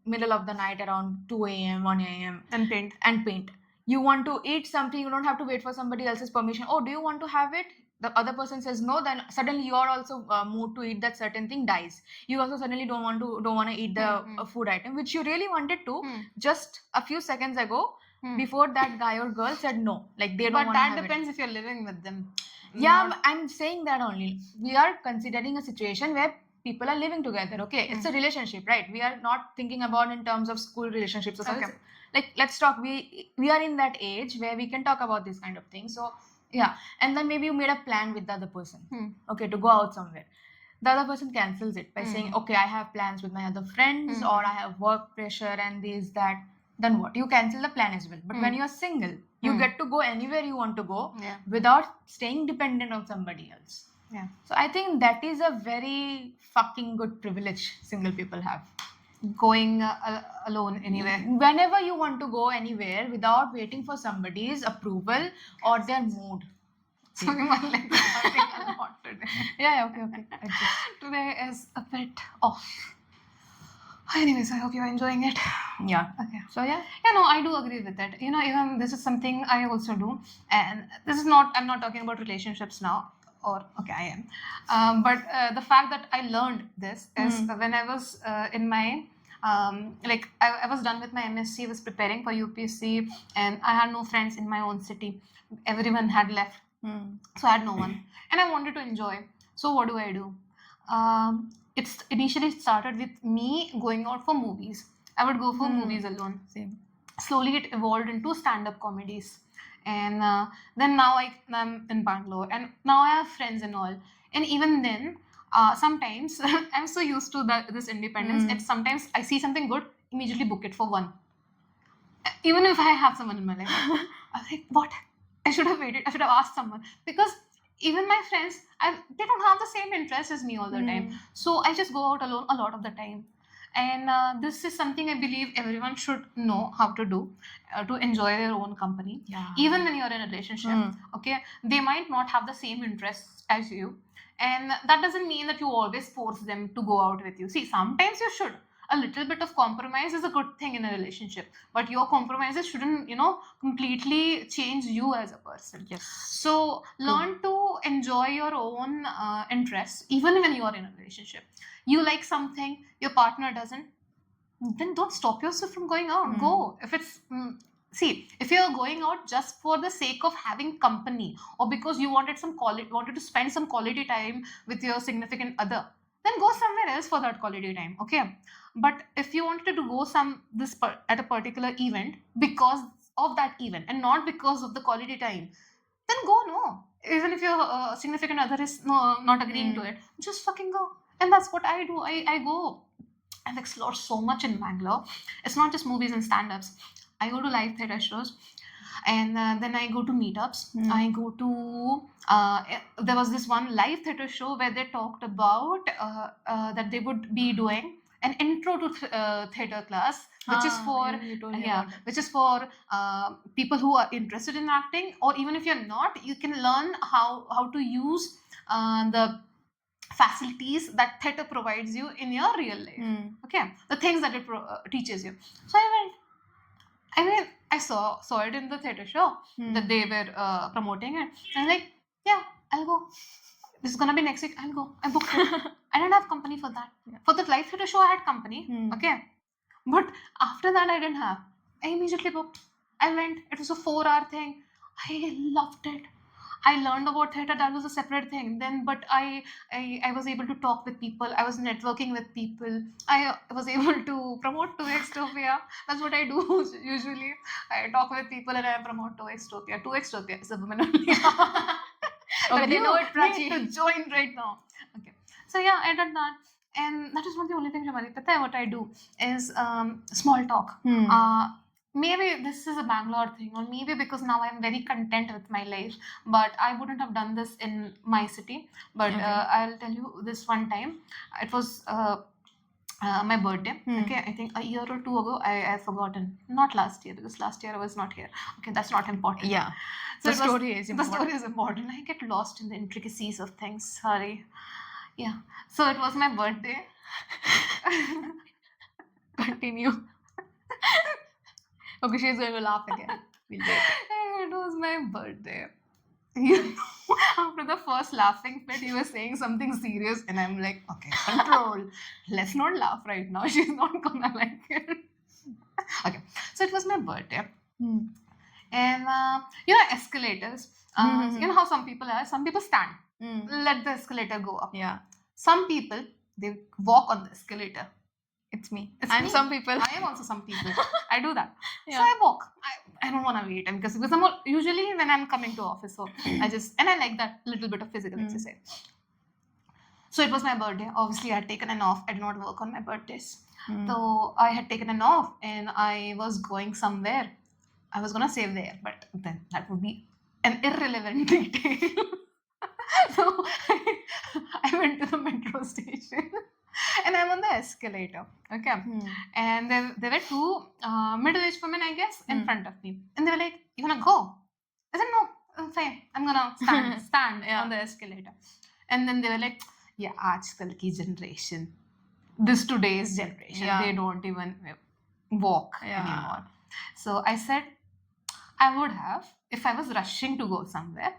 middle of the night, around 2 a.m., 1 a.m. And paint. You want to eat something, you don't have to wait for somebody else's permission. Oh, do you want to have it? The other person says no, then suddenly your also mood to eat that certain thing dies. You also suddenly don't want to eat the food item which you really wanted to just a few seconds ago, before that guy or girl said no, like they don't want to have it. But that depends if you're living with them. Yeah, I'm saying that only. We are considering a situation where people are living together. Okay, it's a relationship, right? We are not thinking about in terms of school relationships or something. Okay. Like let's talk. We are in that age where we can talk about this kind of thing. So yeah, and then maybe you made a plan with the other person. Okay, to go out somewhere. The other person cancels it by saying, okay, I have plans with my other friends, or I have work pressure and this, that. Then what? You cancel the plan as well. But when you're single, you get to go anywhere you want to go without staying dependent on somebody else. Yeah. So I think that is a very fucking good privilege single people have. Going alone anywhere. Whenever you want to go anywhere without waiting for somebody's approval or their mood. Sorry, my legs are hurting a lot today. Yeah, okay. Today is a bit off. Anyways, I hope you're enjoying it. Yeah. Okay. So yeah. Yeah, no, I do agree with it. Even this is something I also do. And this is not, I'm not talking about relationships now. Or, okay, I am. But the fact that I learned this is when I was in my, I was done with my MSc, was preparing for UPSC, and I had no friends in my own city. Everyone had left. So I had no one. And I wanted to enjoy. So what do? It's initially started with me going out for movies. I would go for movies alone. Same. Slowly it evolved into stand-up comedies. And then now I'm in Bangalore, and now I have friends and all. And even then, sometimes I'm so used to this independence. And sometimes I see something good, immediately book it for one. Even if I have someone in my life, I'm like, what? I should have waited. I should have asked someone, because even my friends, they don't have the same interest as me all the time. So I just go out alone a lot of the time. And this is something I believe everyone should know how to do to enjoy their own company. Yeah. Even when you're in a relationship, okay, they might not have the same interests as you. And that doesn't mean that you always force them to go out with you. See, sometimes you should. A little bit of compromise is a good thing in a relationship. But your compromises shouldn't, completely change you as a person. Yes. So learn to enjoy your own interests, even when you are in a relationship. You like something, your partner doesn't, then don't stop yourself from going out. Go. If it's if you're going out just for the sake of having company, or because you wanted to spend some quality time with your significant other, then go somewhere else for that quality time. Okay. But if you wanted to go at a particular event because of that event and not because of the quality time, then go. No. Even if your significant other is not agreeing to it, just fucking go. And that's what I do. I go. I've explored so much in Bangalore. It's not just movies and stand-ups. I go to live theatre shows, and then I go to meetups. I go to, there was this one live theatre show where they talked about that they would be doing an intro to theatre class, which is for people who are interested in acting, or even if you're not, you can learn how to use the facilities that theatre provides you in your real life. Okay, the things that it teaches you. So I saw it in the theatre show that they were promoting it. And I'm like, yeah, I'll go. This is gonna be next week. I'll go. I booked it. I didn't have company for that. For the live theatre show, I had company. Okay, but after that, I didn't have. I immediately booked. I went. It was a 4-hour thing. I loved it. I learned about theater. That was a separate thing. Then, but I was able to talk with people. I was networking with people. I was able to promote to Extopia. That's what I do usually. I talk with people and I promote to Extopia. To Extopia is a woman only. Okay, they You know it, Prachi. need to join right now. Okay. So yeah, I did that. And that is not the only thing, Shamali. Pata, what I do is small talk. Maybe this is a Bangalore thing, or maybe because now I'm very content with my life, but I wouldn't have done this in my city. But Okay. I'll tell you this one time. It was my birthday. Okay, I think a year or two ago. I've forgotten. Not last year, because last year I was not here. Okay, that's not important. Yeah. So The it was- story is the important. story is important. I get lost in the intricacies of things. Sorry. Yeah. So it was my birthday. Continue. Okay, she's going to laugh again. We'll wait. It was my birthday. You know, after the first laughing fit, you were saying something serious, and I'm like, okay, control. Let's not laugh right now. She's not gonna like it. Okay, so it was my birthday, and escalators. You know how some people are. Some people stand, let the escalator go up. Yeah, Some people they walk on the escalator. it's me. It's I'm me. some people. I am also some people. I do that. Yeah. So I walk. I don't want to wait, and because I'm usually when I'm coming to office, so I like that little bit of physical exercise. So it was my birthday. Obviously, I had taken an off. I did not work on my birthdays. So I had taken an off, and I was going somewhere. I was gonna save there, but then that would be an irrelevant detail. So I went to the metro station. And I'm on the escalator, okay? And there were two middle-aged women, I guess, in front of me. And they were like, you wanna go? I said, no, I'm fine. I'm gonna stand Yeah. on the escalator. And then they were like, yeah, aajkal ki generation. This today's generation. Yeah. They don't even walk Yeah. anymore. So I said, I would have, if I was rushing to go somewhere,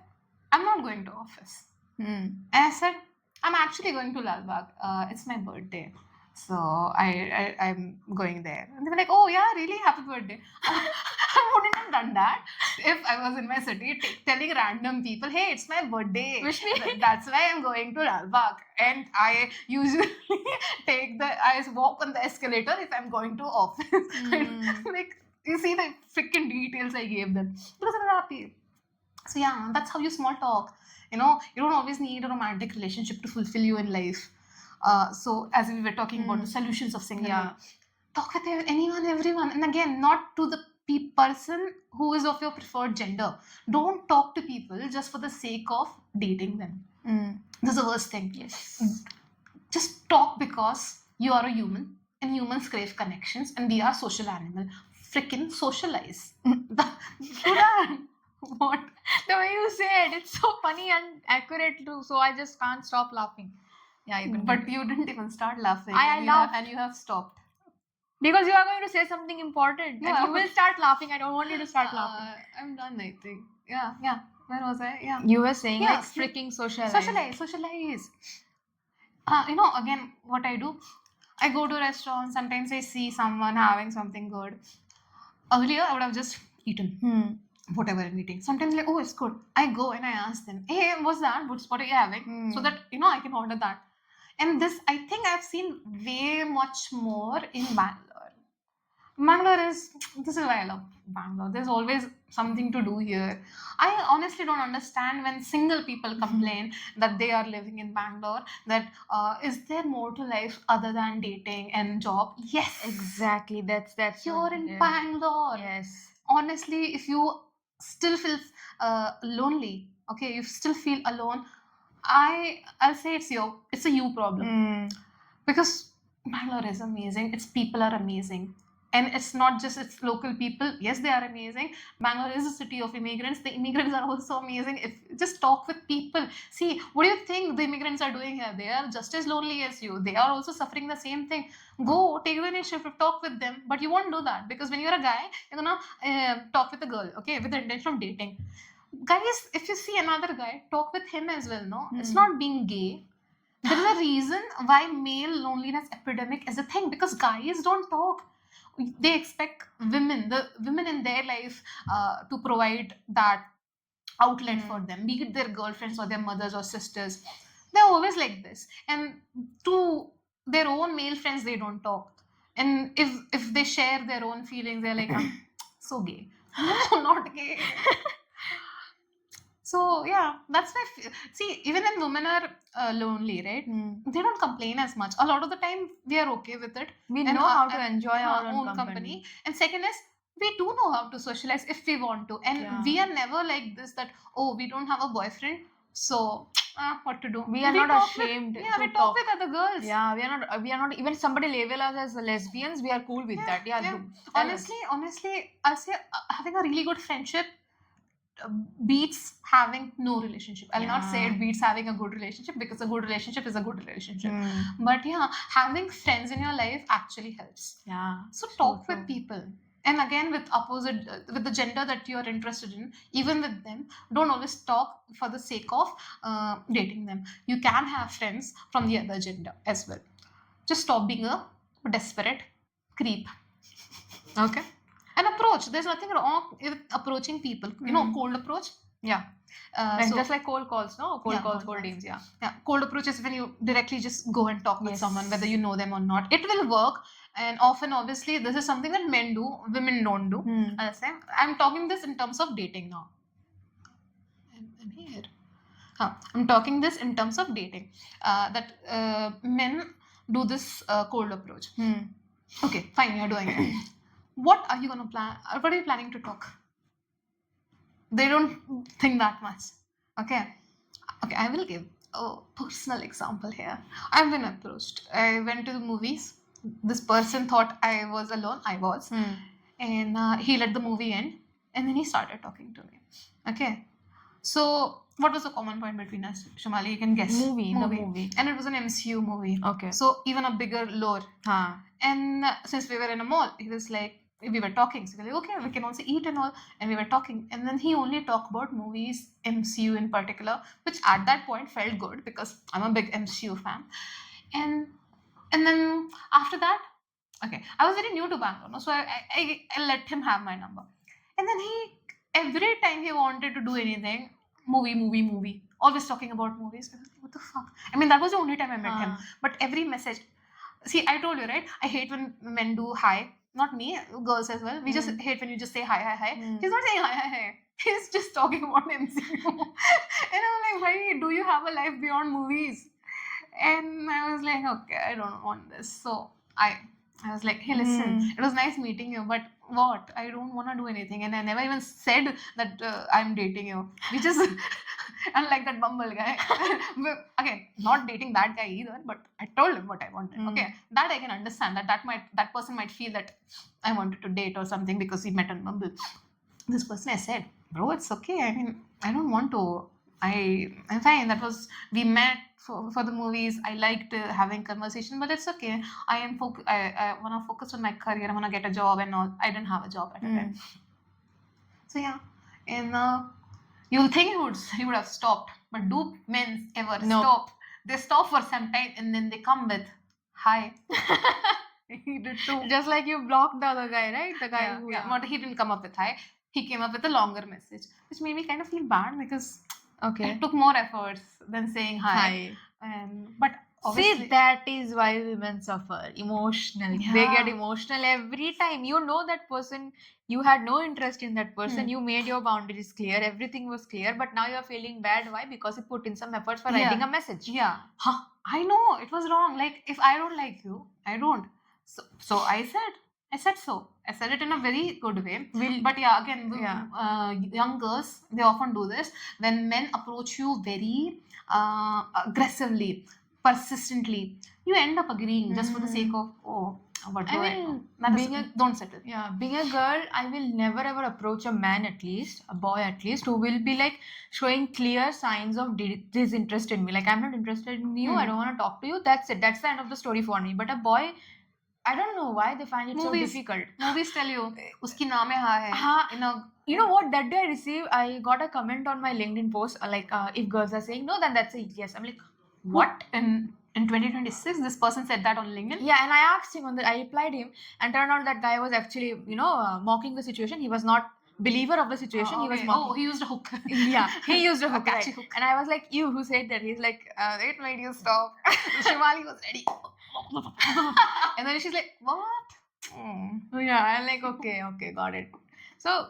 I'm not going to office. And I said, I'm actually going to Lal Bagh. It's my birthday. So I'm going there. And they were like, oh yeah, really? Happy birthday. I wouldn't have done that if I was in my city telling random people, hey, it's my birthday. Wish me. That's why I'm going to Lal Bagh. And I usually I walk on the escalator if I'm going to office. Like, you see the freaking details I gave them. Because I was happy. So yeah, that's how you small talk. You know, you don't always need a romantic relationship to fulfill you in life. So as we were talking about the solutions of singlehood, Yeah. talk with anyone, everyone, and again, not to the person who is of your preferred gender. Don't talk to people just for the sake of dating them. This is the worst thing. Yes. Just talk because you are a human, and humans crave connections, and we are social animal. Freaking socialize. Do that. What? The way you said, it's so funny and accurate too. So I just can't stop laughing. Yeah, you can. But you didn't even start laughing. I laughed. And you have stopped. Because you are going to say something important, Yeah. and you will start laughing. I don't want you to start laughing. I'm done, I think. Yeah. Where was I? Yeah. You were saying Yeah. like freaking socialize. Socialize. Again, what I do, I go to restaurants. Sometimes I see someone having something good. Earlier, I would have just eaten whatever I'm eating. Sometimes like, oh, it's good. I go and I ask them, hey, what's that? What are you having? So that I can order that. And this, I think I've seen way much more in Bangalore. This is why I love Bangalore. There's always something to do here. I honestly don't understand when single people complain that they are living in Bangalore, that is there more to life other than dating and job? Yes. Exactly. That's. You're in Bangalore. Yes. Honestly, if you still feel lonely, okay, you still feel alone, I'll say it's a you problem. Because Bangalore is amazing. Its people are amazing. And it's not just its local people. Yes, they are amazing. Bangalore is a city of immigrants. The immigrants are also amazing. If just talk with people. See, what do you think the immigrants are doing here? They are just as lonely as you. They are also suffering the same thing. Go, take the initiative, talk with them. But you won't do that because when you're a guy, you're gonna talk with a girl, okay, with the intention of dating. Guys, if you see another guy, talk with him as well, no? It's not being gay. There is a reason why male loneliness epidemic is a thing, because guys don't talk. They expect the women in their life to provide that outlet for them, be it their girlfriends or their mothers or sisters. They're always like this. And to their own male friends, they don't talk. And if they share their own feelings, they're like, I'm so gay. No, not gay. So yeah, that's why. See, even when women are lonely, right? They don't complain as much. A lot of the time, we are okay with it. We And, know how to enjoy our own company. company. And second is, we do know how to socialize if we want to. And Yeah. we are never like this that, oh, we don't have a boyfriend, so what to do? We are not talk with- ashamed yeah, to we talk talk. with other girls. Yeah, we are not even somebody label us as lesbians, we are cool with that. Yeah, yeah. do. Tell us. Honestly, I'll say having a really good friendship beats having no relationship. I'll not say Yeah. it beats having a good relationship, because a good relationship is a good relationship. Mm. But yeah, having friends in your life actually helps. Yeah. So So talk true. with people. And again, with opposite, with the gender that you're interested in, even with them, don't always talk for the sake of dating them. You can have friends from the other gender as well. Just stop being a desperate creep. Okay. And approach. There's nothing wrong with approaching people. You know, cold approach. Yeah. So, Just like cold calls, no? Cold Yeah, calls, cold cold calls. names, yeah. yeah, cold approach is when you directly just go and talk with Yes. someone, whether you know them or not. It will work. And often, obviously, this is something that men do, women don't do. Understand? I'm talking this in terms of dating now. I'm here. I'm talking this in terms of dating. That men do this cold approach. Okay, fine, you're doing it. What are you gonna plan? What are you planning to talk? They don't think that much. Okay. Okay, I will give a personal example here. I've been approached. I went to the movies. This person thought I was alone. I was. And he let the movie end. And then he started talking to me. Okay. So, what was the common point between us, Shumali? You can guess. The movie. And it was an MCU movie. Okay. So, even a bigger lore. And since we were in a mall, he was like, we were talking. So we were like, okay, we can also eat and all. And we were talking. And then he only talked about movies, MCU in particular, which at that point felt good because I'm a big MCU fan. And then after that, okay, I was very new to Bangalore, no? So I let him have my number. And then every time he wanted to do anything, movie, always talking about movies. I was like, what the fuck? I mean, that was the only time I met him. But every message, see, I told you, right? I hate when men do hi. Not me, girls as well. We just hate when you just say hi. He's not saying hi. He's just talking about MCU. And I'm like, why do you have a life beyond movies? And I was like, okay, I don't want this. So I was like, hey, listen, it was nice meeting you, but what? I don't want to do anything. And I never even said that I'm dating you. We just, unlike that Bumble guy. But again, not dating that guy either, but I told him what I wanted. Okay, that I can understand. That person might feel that I wanted to date or something because he met on Bumble. This person, I said, bro, it's okay. I mean, I don't want to. I'm fine. We met for the movies. I liked having conversation, but it's okay. I want to focus on my career. I want to get a job and all. I didn't have a job at the time. So yeah, and you'll think he would have stopped, but do men ever stop? They stop for some time and then they come with hi. He did too. Just like you blocked the other guy, right? The guy who. But he didn't come up with hi. He came up with a longer message, which made me kind of feel bad because it took more efforts than saying hi. But obviously, see, that is why women suffer emotionally. Yeah. They get emotional every time. You know that person, you had no interest in that person. You made your boundaries clear. Everything was clear. But now you're feeling bad. Why? Because you put in some efforts for writing a message. Yeah. I know. It was wrong. Like, if I don't like you, I don't. So I said so. I said it in a very good way. But yeah, again, young girls, they often do this. When men approach you very aggressively, persistently, you end up agreeing just for the sake of, what do I know? Don't settle. Yeah, being a girl, I will never ever approach a man, at least a boy at least, who will be like showing clear signs of disinterest in me. Like, I'm not interested in you, I don't want to talk to you. That's it. That's the end of the story for me. But a boy, I don't know why they find it so difficult. Movies tell you, uski naam hai hai. You know what? That day I got a comment on my LinkedIn post, like, if girls are saying no, then that's a yes. I'm like, what? In 2026, this person said that on LinkedIn? Yeah, and I asked him I replied him, and turned out that guy was actually, mocking the situation. He was not believer of the situation, he was okay. mocking. Oh, he used a hook. Yeah, he used a A hook, catchy right. hook. And I was like, you, who said that? He's like, it made you stop. Shivali was ready. And then she's like, what? Yeah, I'm like, okay, got it. So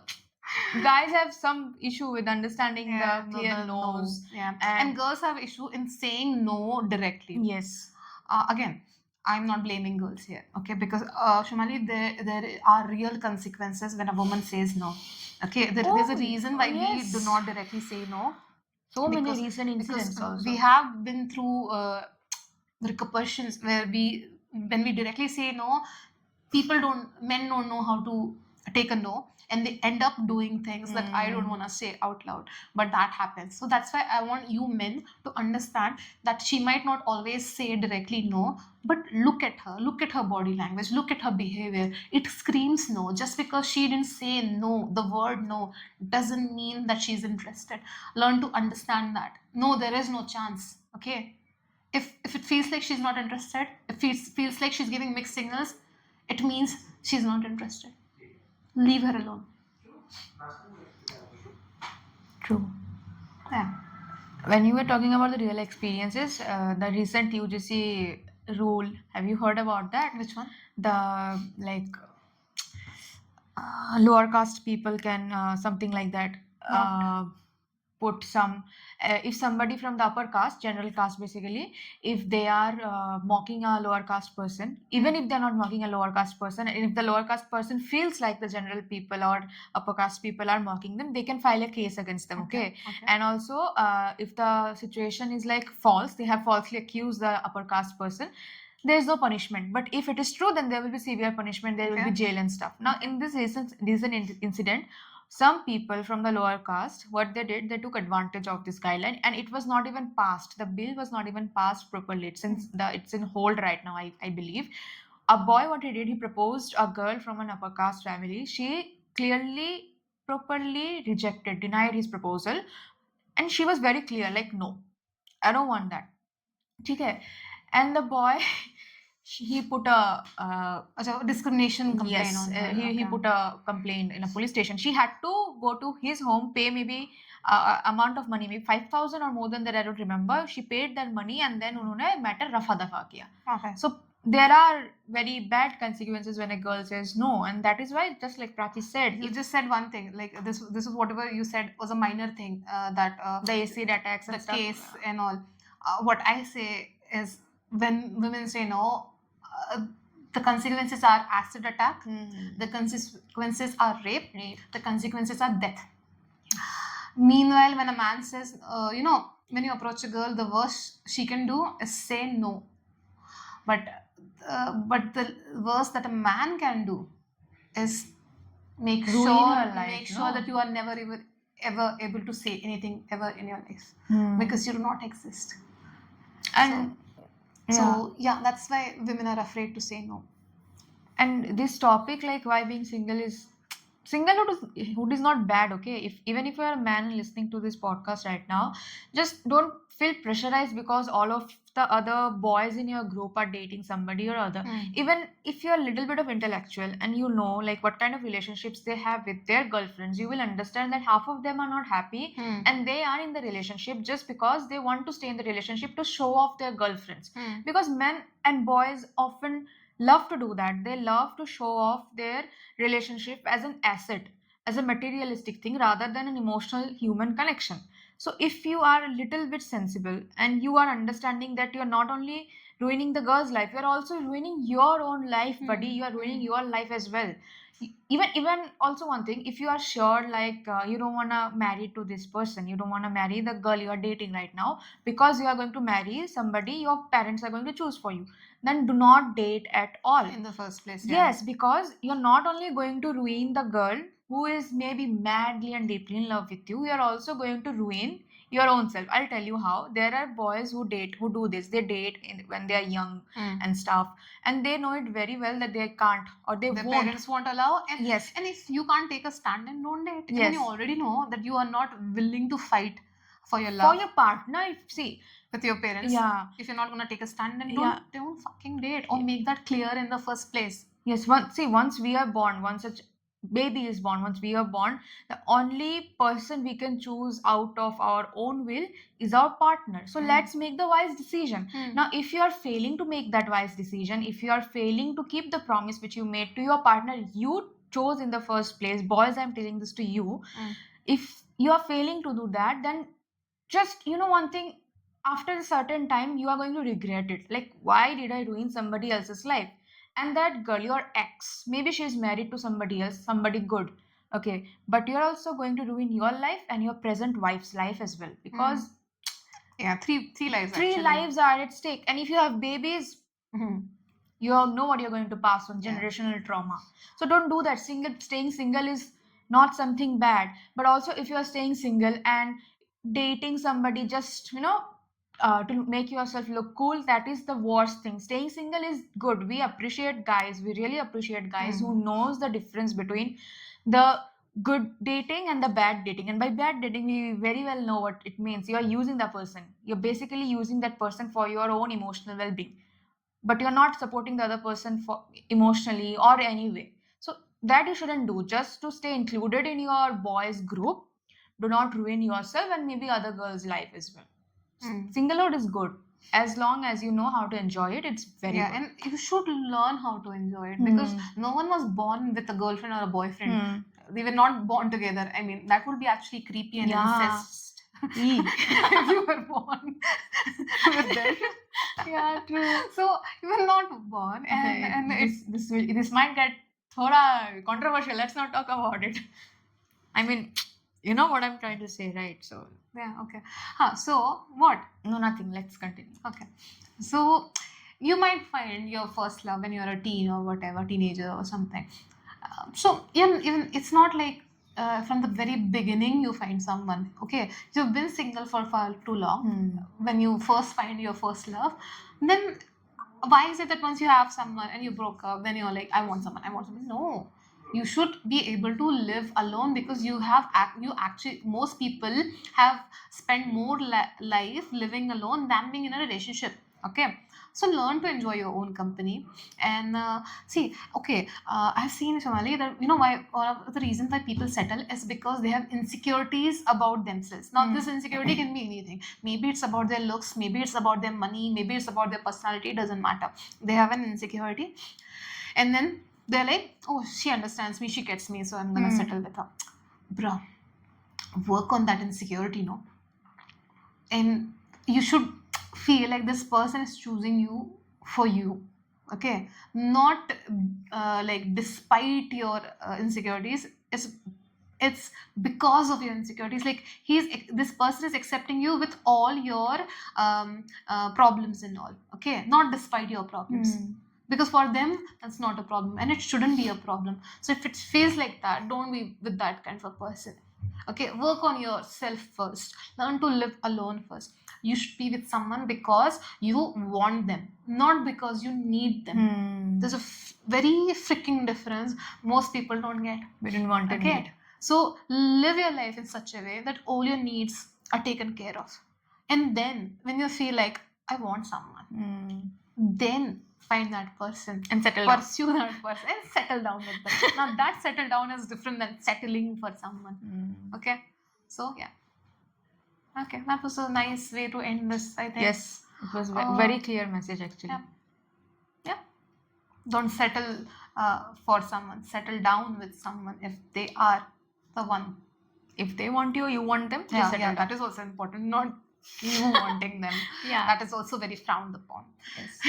guys have some issue with understanding Yeah, the clear no's. Yeah. And- And girls have issue in saying no directly. Yes. Again, I'm not blaming girls here, okay? Because Shumali, there are real consequences when a woman says no. Okay, there's a Oh, reason why yes. we do not directly say no. So many Because- recent incidents Because also. we have been through repercussions where when we directly say no, men don't know how to take a no, and they end up doing things that I don't want to say out loud, but that happens. So that's why I want you men to understand that she might not always say directly no, but look at her body language, look at her behavior. It screams no. Just because she didn't say no, the word no, doesn't mean that she's interested. Learn to understand that. No, there is no chance. Okay, if it feels like she's not interested, if it feels like she's giving mixed signals, it means she's not interested. Leave her alone. True. Yeah. When you were talking about the real experiences, the recent UGC rule, have you heard about that? Which one? The like lower caste people can something like that put some if somebody from the upper caste, general caste basically, if they are mocking a lower caste person, even if they're not mocking a lower caste person, and if the lower caste person feels like the general people or upper caste people are mocking them, they can file a case against them. Okay. And also if the situation is like false, they have falsely accused the upper caste person, there is no punishment. But if it is true, then there will be severe punishment, there will be jail and stuff. Now in this recent incident, some people from the lower caste, what they did, they took advantage of this guideline, and it was not even passed. The bill was not even passed properly. It's in hold right now, I believe. A boy, what he did, he proposed a girl from an upper caste family. She clearly, properly rejected, denied his proposal, and she was very clear, like, no, I don't want that. Okay. And the boy, he put a discrimination complaint yes, on her. he put a complaint in a police station. She had to go to his home, pay maybe amount of money, maybe 5,000 or more than that, I don't remember. She paid that money, and then उन्होंने matter रफा दफा किया. Okay. So there are very bad consequences when a girl says no, and that is why, just like Prachi said, You just said one thing, like this is whatever you said was a minor thing, that the acid attacks and the stuff. case and all. What I say is, when women say no, the consequences are acid attack, the consequences are rape, the consequences are death. Meanwhile, when a man says, when you approach a girl, the worst she can do is say no. But the worst that a man can do is make Ruin sure her life, no? that you are never ever able to say anything ever in your life, because you do not exist. And So yeah, that's why women are afraid to say no. and this topic, like why being single is singlehood is not bad. Okay, even if you are a man and listening to this podcast right now, just don't feel pressurized because all of the other boys in your group are dating somebody or other. Even if you're a little bit of intellectual and you know like what kind of relationships they have with their girlfriends, you will understand that half of them are not happy, and they are in the relationship just because they want to stay in the relationship to show off their girlfriends. Because men and boys often love to do that. They love to show off their relationship as an asset, as a materialistic thing rather than an emotional human connection. So if you are a little bit sensible and you are understanding that you're not only ruining the girl's life, you're also ruining your own life, buddy. You are ruining your life as well. Even also one thing, if you are sure like you don't want to marry to this person, you don't want to marry the girl you are dating right now because you are going to marry somebody your parents are going to choose for you, then do not date at all In the first place, yes, because you're not only going to ruin the girl who is maybe madly and deeply in love with you, you're also going to ruin your own self. I'll tell you how. There are boys who do this. They date when they are young and stuff, and they know it very well that they can't or they Their won't. parents won't allow. And Yes. and if you can't take a stand, then don't date. And Yes. you already know that you are not willing to fight for your For love your partner, see, with your parents. yeah, If you're not gonna take a stand, then Yeah. don't fucking date, or make that clear in the first place. yes. Once we are born, once baby is born, once we are born, the only person we can choose out of our own will is our partner. So Mm. let's make the wise decision. Hmm. Now, if you are failing to make that wise decision, if you are failing to keep the promise which you made to your partner you chose in the first place, boys, I'm telling this to you, Mm. if you are failing to do that, then just one thing, after a certain time you are going to regret it. Like, why did I ruin somebody else's life? And that girl, your ex, maybe she's married to somebody else, somebody good, okay, but you're also going to ruin your life and your present wife's life as well, because Yeah, three lives three actually. lives are at stake. And if you have babies, Mhm. you all know what you're going to pass on, Yeah. generational trauma. So don't do that. Staying single is not something bad, but also if you are staying single and dating somebody just to make yourself look cool, that is the worst thing. Staying single is good. We appreciate guys, we really appreciate guys who knows the difference between the good dating and the bad dating. And by bad dating, we very well know what it means. You're using the person, you're basically using that person for your own emotional well-being, but you're not supporting the other person for emotionally or any way. So that you shouldn't do, just to stay included in your boys group. Do not ruin yourself and maybe other girls life as well. Mm. Singlehood is good as long as you know how to enjoy it. It's very Yeah, good. and you should learn how to enjoy it, because no one was born with a girlfriend or a boyfriend. Hmm. They were not born together. I mean, that would be actually creepy and Yeah. incest. Eee. If you were born with them. Yeah, true. So you were not born, and it's This might get thoda controversial. Let's not talk about it. I mean, you know what I'm trying to say, right? So yeah, okay. So what? no, nothing. Let's continue. Okay. So you might find your first love when you're a teen or whatever, teenager or something. So even it's not like from the very beginning you find someone. Okay, you've been single for far too long. When you first find your first love, then why is it that once you have someone and you broke up, then you're like, I want someone, I want someone? No, you should be able to live alone, because you actually, most people have spent more life living alone than being in a relationship. Okay, so learn to enjoy your own company. And see, okay, I've seen, Shomali, that why one of the reasons why people settle is because they have insecurities about themselves. Now this insecurity can be anything. Maybe it's about their looks, maybe it's about their money, maybe it's about their personality. It doesn't matter. They have an insecurity, and then they're like, oh, she understands me, she gets me, so I'm gonna settle with her. Bruh, work on that insecurity, no? And you should feel like this person is choosing you for you. Okay, not like despite your insecurities. It's because of your insecurities. Like this person is accepting you with all your problems and all. Okay, not despite your problems. Because for them that's not a problem, and it shouldn't be a problem. So if it feels like that, don't be with that kind of a person. Okay, work on yourself first. Learn to live alone first. You should be with someone because you want them, not because you need them. There's a very freaking difference most people don't get. We didn't want to Okay, need. so live your life in such a way that all your needs are taken care of, and then when you feel like I want someone, then find that person And settle down. pursue that person and settle down with them. Now that settle down is different than settling for someone. Okay, so yeah. Okay, that was a nice way to end this, I think. Yes, it was very clear message actually. Yeah. Yeah. Don't settle for someone. Settle down with someone if they are the one. If they want you, you want them. Just Yeah, settle yeah, down. that is also important. Not you wanting them. Yeah. That is also very frowned upon. Yes.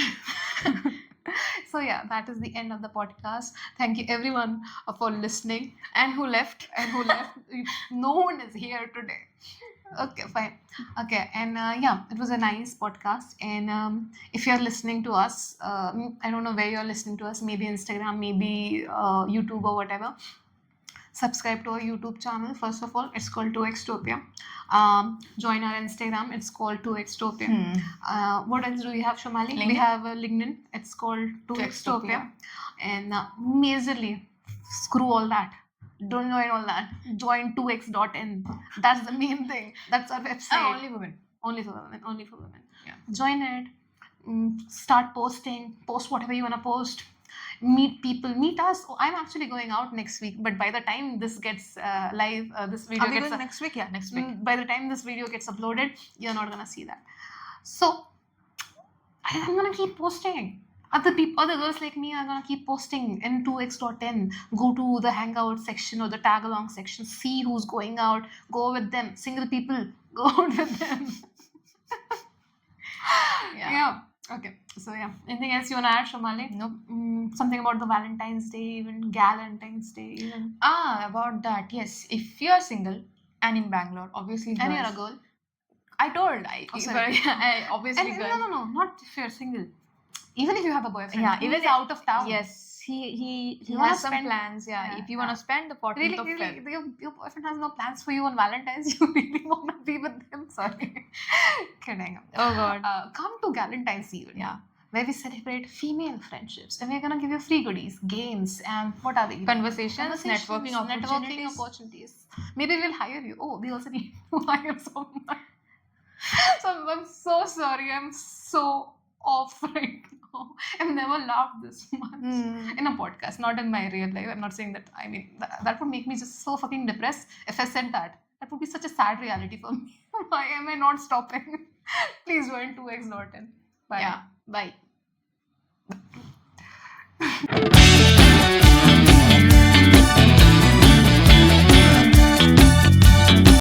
So yeah, that is the end of the podcast. Thank you everyone for listening. And who left? And who left. No one is here today. Okay, fine. Okay, and yeah, it was a nice podcast. And if you're listening to us, I don't know where you're listening to us, maybe Instagram, maybe YouTube or whatever. Subscribe to our YouTube channel. First of all, it's called 2xtopia. Join our Instagram. It's called 2xtopia. What else do we have, Shomali? We LinkedIn. have a LinkedIn. It's called 2xtopia. And majorly, screw all that. Don't join all that. Join 2x.in. That's the main thing. That's our website. Only women. Only for women. Only for women. Yeah. Join it. Start posting. Post whatever you want to post. meet people, meet us. Oh, I'm actually going out next week, but by the time this gets live, this video Are we gets going next week? Yeah, next week. by the time this video gets uploaded, you're not gonna see that. So I'm gonna keep posting. Other girls like me are gonna keep posting in 2x.10. Go to the hangout section or the tag along section, see who's going out, go with them. Single people, go out with them. Yeah. Okay. So yeah. Anything else you wanna add, Shamali? Nope. Something about the Valentine's Day, even Galentine's Day, even. About that, yes. If you're single and in Bangalore, obviously And you're a girls- girl. I told. Oh, sorry. Obviously And girls. no, not if you're single. Even if you have a boyfriend. Yeah, who even is out of town. Yes, he You wanna has some spend- plans. Yeah, Yeah, if you yeah. want to spend the 14th Really, of Feb. your boyfriend has no plans for you on Valentine's. You really want to be with him? Sorry, kidding. Oh God. Come to Valentine's Eve. Yeah. Where we celebrate female friendships, and we're gonna give you free goodies, games, and what are they? Conversations, networking opportunities. Maybe we'll hire you. Oh, we also need to hire someone. So I'm so sorry. I'm so off right now. I've never laughed this much in a podcast, not in my real life. I'm not saying that. I mean, that would make me just so fucking depressed if I said that. That would be such a sad reality for me. Why am I not stopping? Please join 2x Norton. Bye. Yeah. Bye.